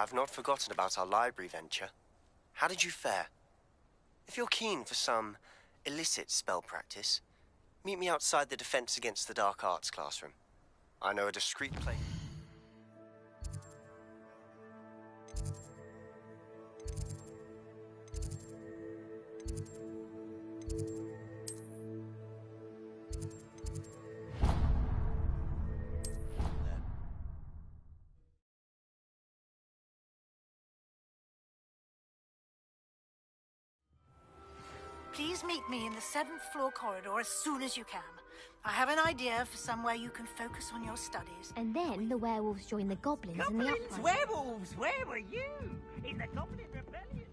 Q: I've not forgotten about our library venture. How did you fare? If you're keen for some illicit spell practice, meet me outside the Defense Against the Dark Arts classroom. I know a discreet place.
R: Please meet me in the 7th floor corridor as soon as you can. I have an idea for somewhere you can focus on your studies.
W: And then the werewolves join the goblins in the uprising.
N: Werewolves! Where were you? In the Goblin Rebellion?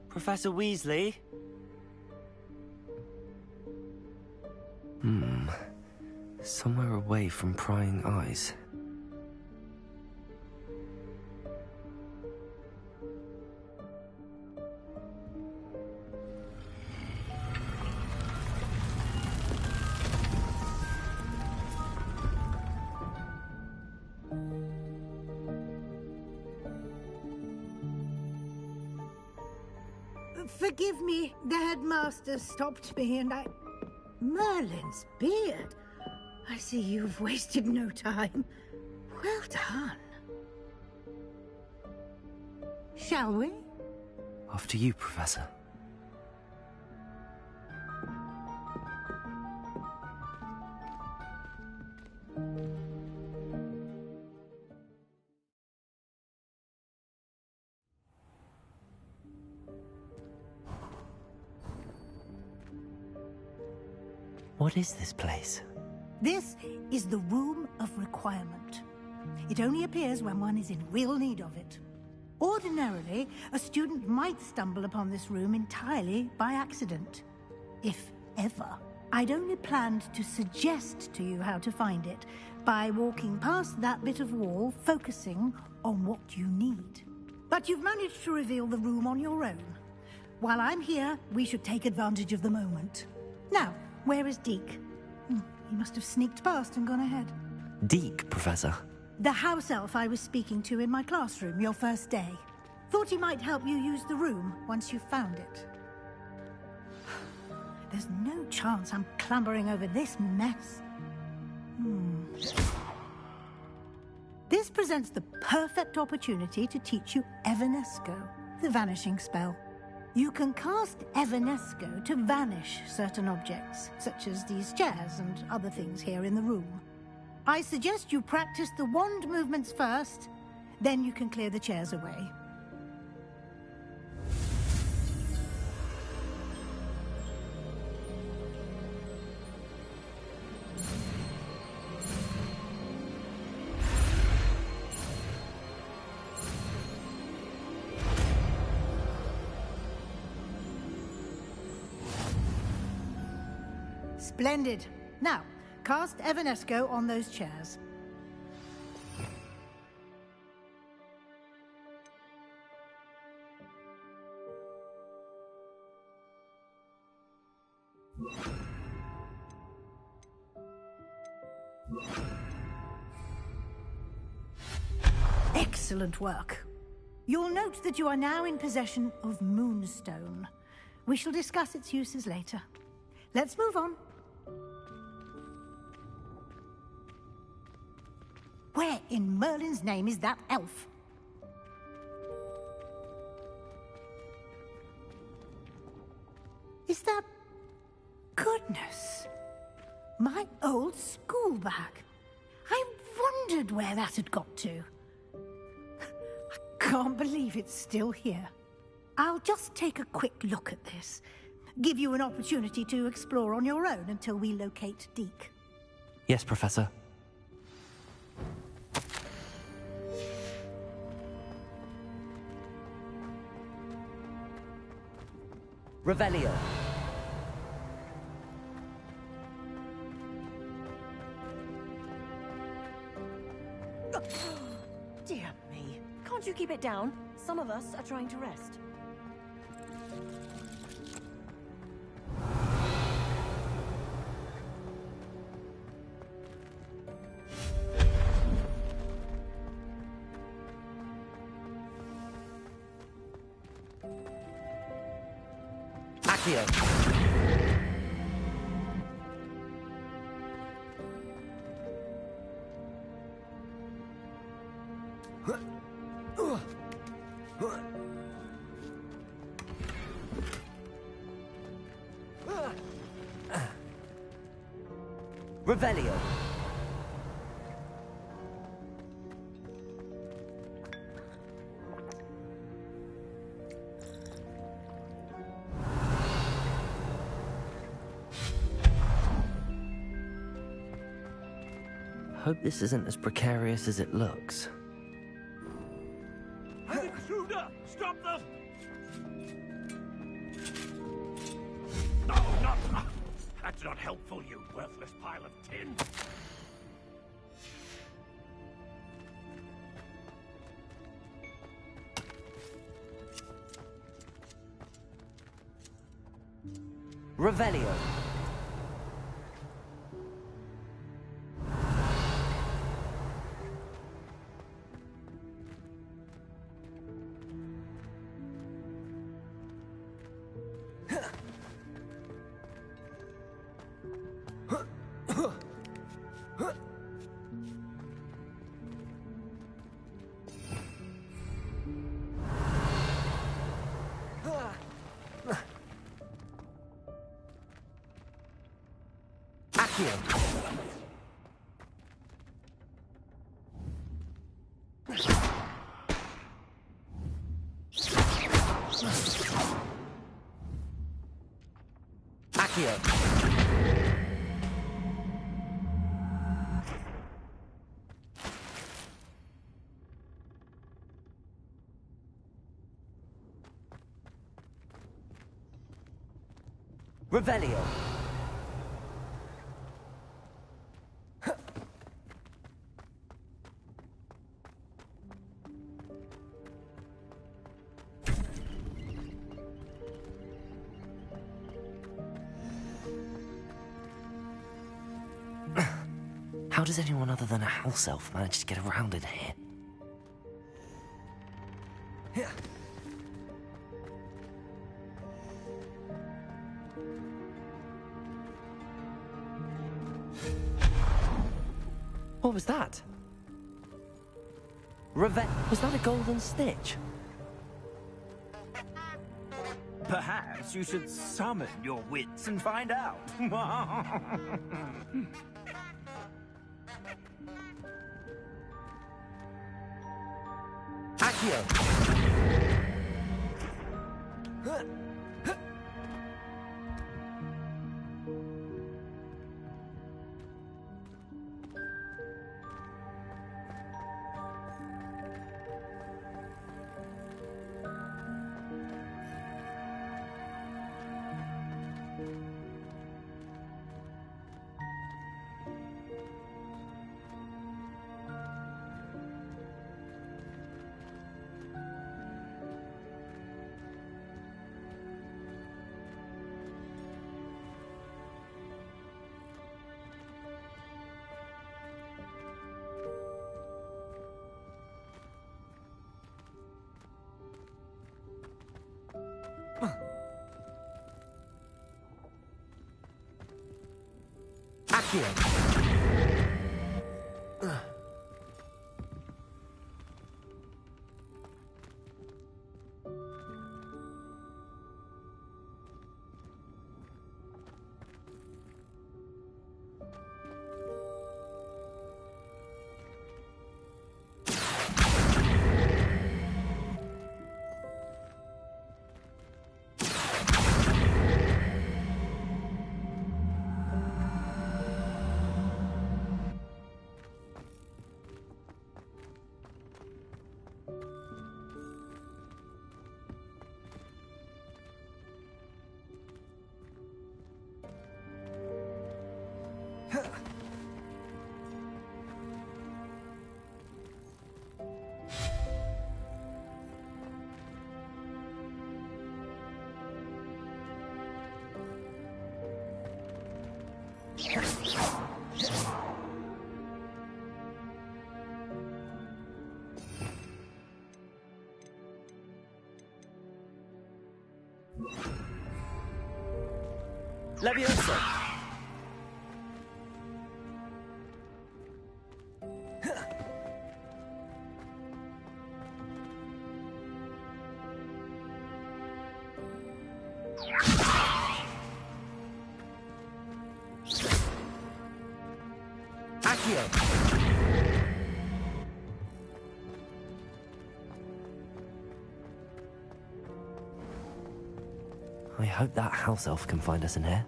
B: Professor Weasley?
C: Somewhere away from prying eyes.
X: Forgive me, the headmaster stopped me and Merlin's beard. I see you've wasted no time. Well done. Shall we?
C: After you, Professor. What is this place?
X: This is the Room of Requirement. It only appears when one is in real need of it. Ordinarily, a student might stumble upon this room entirely by accident. If ever. I'd only planned to suggest to you how to find it by walking past that bit of wall, focusing on what you need. But you've managed to reveal the room on your own. While I'm here, we should take advantage of the moment. Now, where is Deke? He must have sneaked past and gone ahead.
C: Deke, Professor.
X: The house elf I was speaking to in my classroom your first day. Thought he might help you use the room once you found it. There's no chance I'm clambering over this mess. This presents the perfect opportunity to teach you Evanesco, the vanishing spell. You can cast Evanesco to vanish certain objects, such as these chairs and other things here in the room. I suggest you practice the wand movements first, then you can clear the chairs away. Splendid. Now, cast Evanesco on those chairs. Excellent work. You'll note that you are now in possession of Moonstone. We shall discuss its uses later. Let's move on. Where in Merlin's name is that elf? Is that... Goodness! My old school bag. I wondered where that had got to. Can't believe it's still here. I'll just take a quick look at this. Give you an opportunity to explore on your own until we locate Deke.
C: Yes, Professor.
B: Revelio.
H: Dear me. Can't you keep it down? Some of us are trying to rest.
B: Accio. Revelio.
C: Hope this isn't as precarious as it looks.
T: An intruder! Stop them! No, not... That's not helpful, you worthless pile of tin.
B: Revelio. Accio. Revelio.
C: How does anyone other than a house elf manage to get around in here? What was that? Was that a golden stitch?
N: Perhaps you should summon your wits and find out.
B: Accio. Accio. Leviosa!
C: I hope that house elf can find us in here.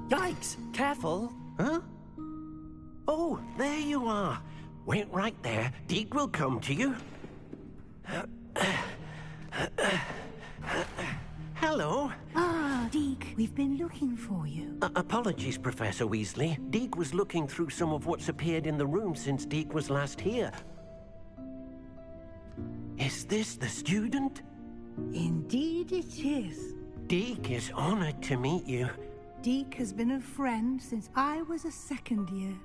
M: Yikes! Careful! Huh? Oh, there you are. Wait right there. Deke will come to you. Hello.
X: Ah, Deke, we've been looking for you.
M: Apologies, Professor Weasley. Deke was looking through some of what's appeared in the room since Deke was last here. Is this the student?
X: Indeed it is.
M: Deke is honored to meet you.
X: Deke has been a friend since I was a second year.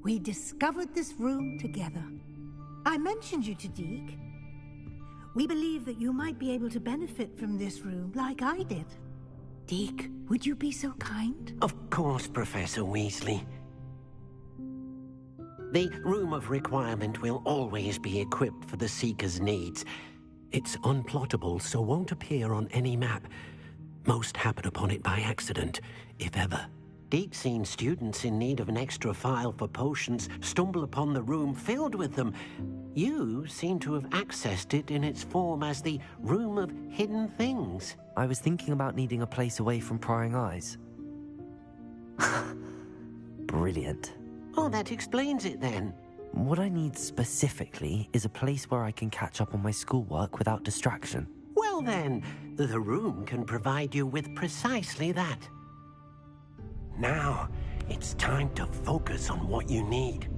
X: We discovered this room together. I mentioned you to Deke. We believe that you might be able to benefit from this room like I did. Deke, would you be so kind?
M: Of course, Professor Weasley. The Room of Requirement will always be equipped for the Seeker's needs. It's unplottable, so won't appear on any map. Most happen upon it by accident, if ever. Deke's seen students in need of an extra file for potions stumble upon the room filled with them. You seem to have accessed it in its form as the Room of Hidden Things.
C: I was thinking about needing a place away from prying eyes. Brilliant.
M: Oh, that explains it then.
C: What I need specifically is a place where I can catch up on my schoolwork without distraction.
M: Well then, the room can provide you with precisely that. Now, it's time to focus on what you need.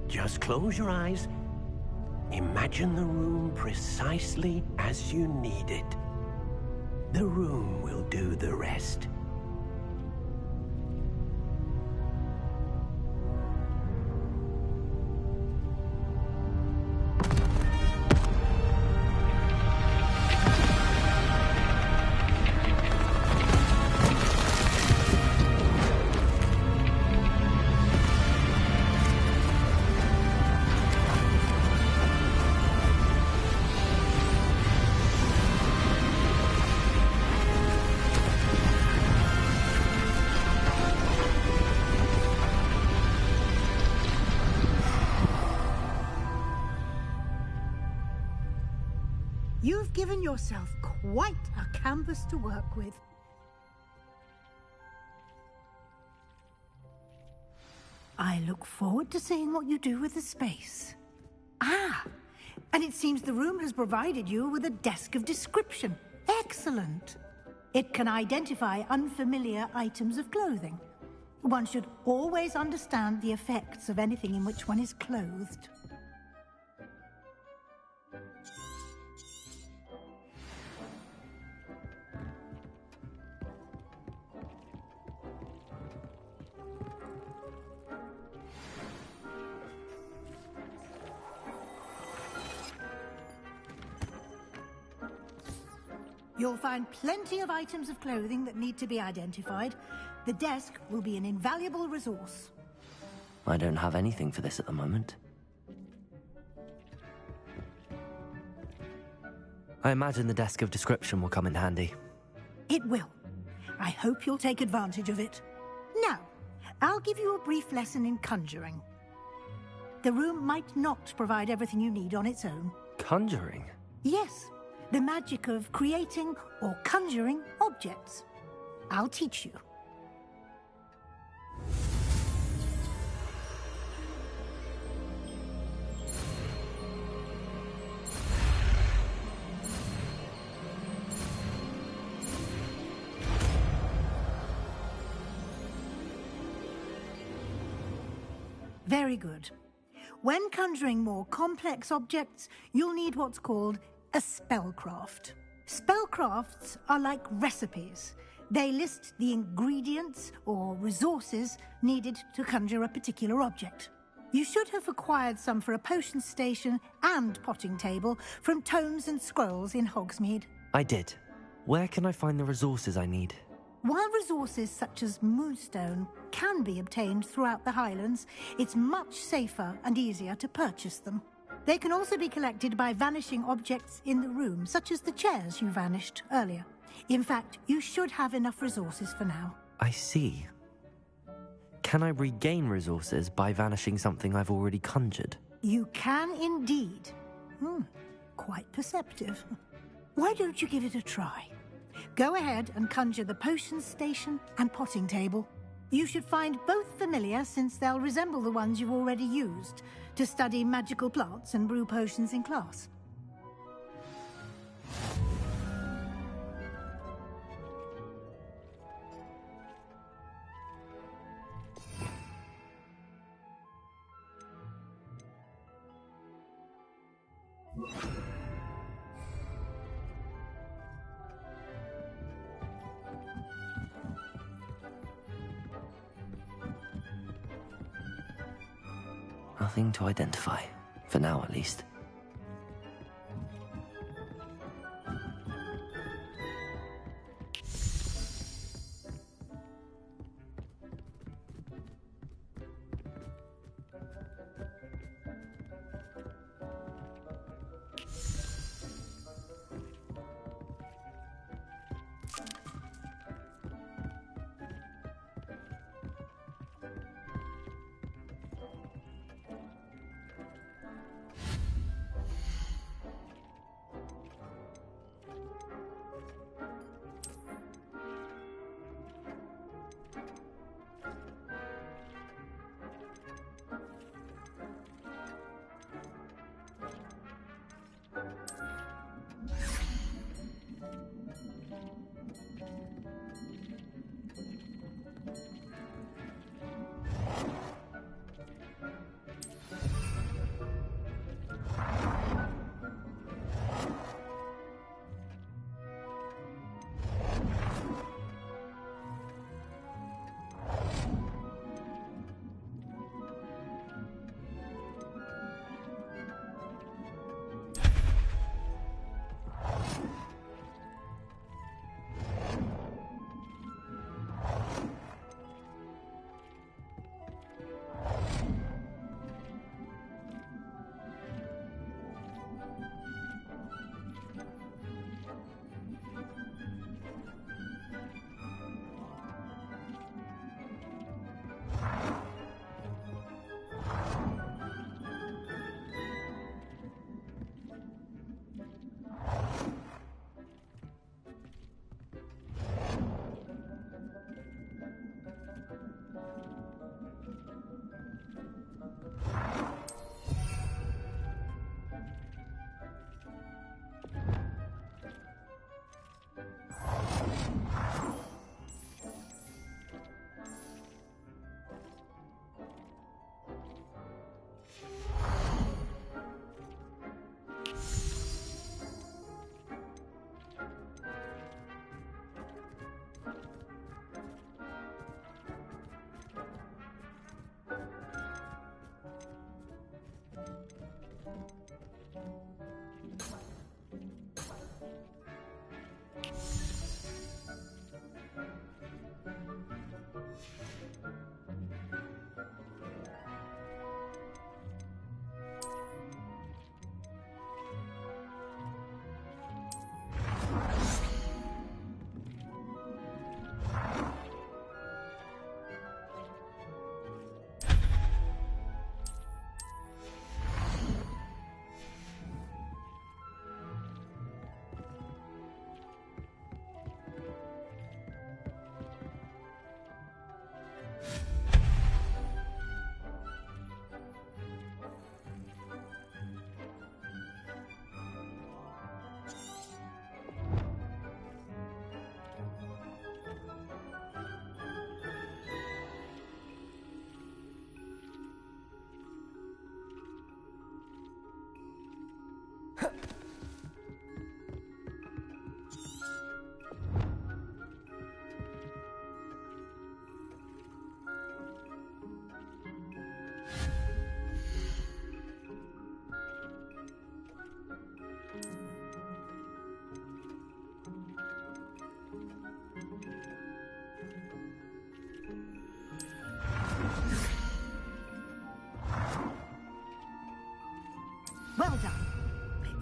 M: Just close your eyes. Imagine the room precisely as you need it. The room will do the rest.
X: You've given yourself quite a canvas to work with. I look forward to seeing what you do with the space. Ah, and it seems the room has provided you with a desk of description. Excellent. It can identify unfamiliar items of clothing. One should always understand the effects of anything in which one is clothed. You'll find plenty of items of clothing that need to be identified. The desk will be an invaluable resource.
C: I don't have anything for this at the moment. I imagine the desk of description will come in handy.
X: It will. I hope you'll take advantage of it. Now, I'll give you a brief lesson in conjuring. The room might not provide everything you need on its own.
C: Conjuring?
X: Yes. The magic of creating or conjuring objects. I'll teach you. Very good. When conjuring more complex objects, you'll need what's called a spellcraft. Spellcrafts are like recipes. They list the ingredients or resources needed to conjure a particular object. You should have acquired some for a potion station and potting table from tomes and scrolls in Hogsmeade.
C: I did. Where can I find the resources I need?
X: While resources such as moonstone can be obtained throughout the Highlands, it's much safer and easier to purchase them. They can also be collected by vanishing objects in the room, such as the chairs you vanished earlier. In fact, you should have enough resources for now.
C: I see. Can I regain resources by vanishing something I've already conjured?
X: You can indeed. Quite perceptive. Why don't you give it a try? Go ahead and conjure the potion station and potting table. You should find both familiar, since they'll resemble the ones you've already used to study magical plants and brew potions in class.
C: Nothing to identify, for now at least.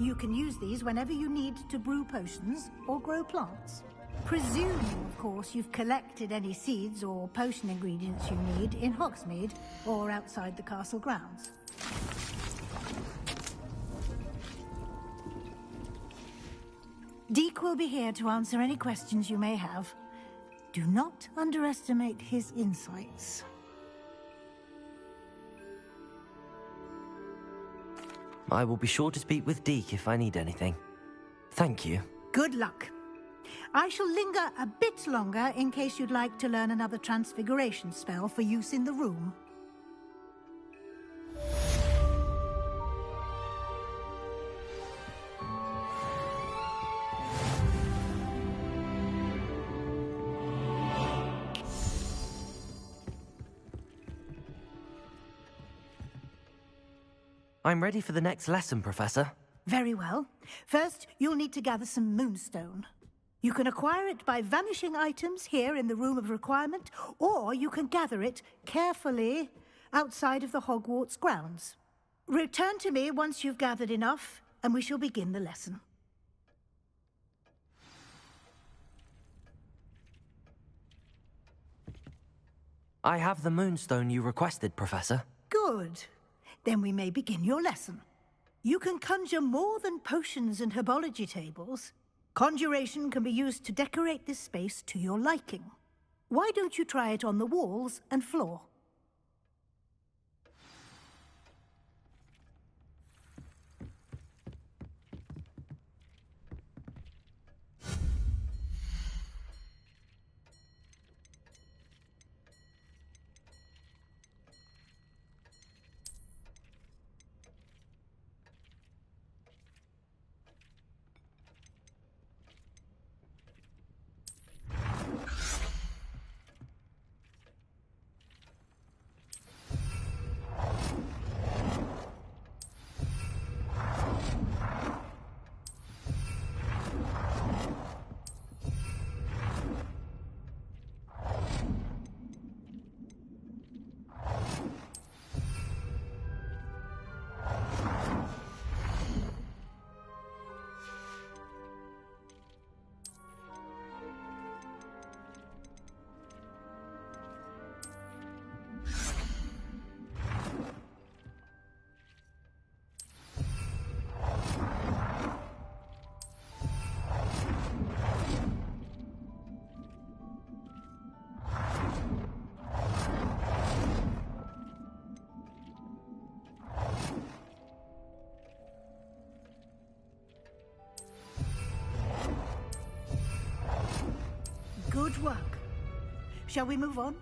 X: You can use these whenever you need to brew potions or grow plants. Presuming, of course, you've collected any seeds or potion ingredients you need in Hogsmeade or outside the castle grounds. Deke will be here to answer any questions you may have. Do not underestimate his insights.
C: I will be sure to speak with Deke if I need anything. Thank you.
X: Good luck. I shall linger a bit longer in case you'd like to learn another transfiguration spell for use in the room.
C: I'm ready for the next lesson, Professor.
X: Very well. First, you'll need to gather some moonstone. You can acquire it by vanishing items here in the Room of Requirement, or you can gather it carefully outside of the Hogwarts grounds. Return to me once you've gathered enough, and we shall begin the lesson.
C: I have the moonstone you requested, Professor.
X: Good. Then we may begin your lesson. You can conjure more than potions and herbology tables. Conjuration can be used to decorate this space to your liking. Why don't you try it on the walls and floor? Good work. Shall we move on?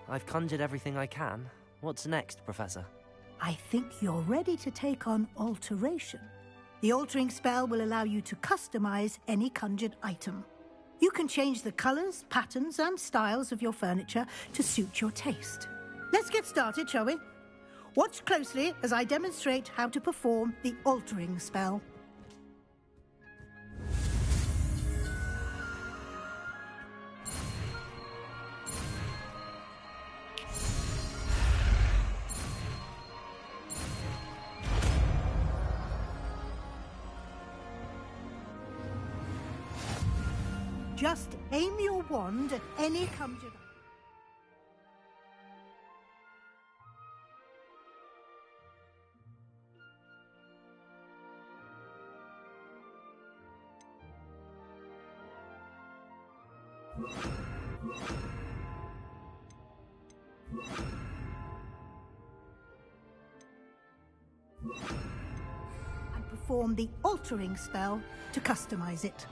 C: I've conjured everything I can. What's next, Professor?
X: I think you're ready to take on alteration. The altering spell will allow you to customize any conjured item. You can change the colors, patterns, and styles of your furniture to suit your taste. Let's get started, shall we? Watch closely as I demonstrate how to perform the altering spell. Just aim your wand at any conjured. And perform the altering spell to customize it.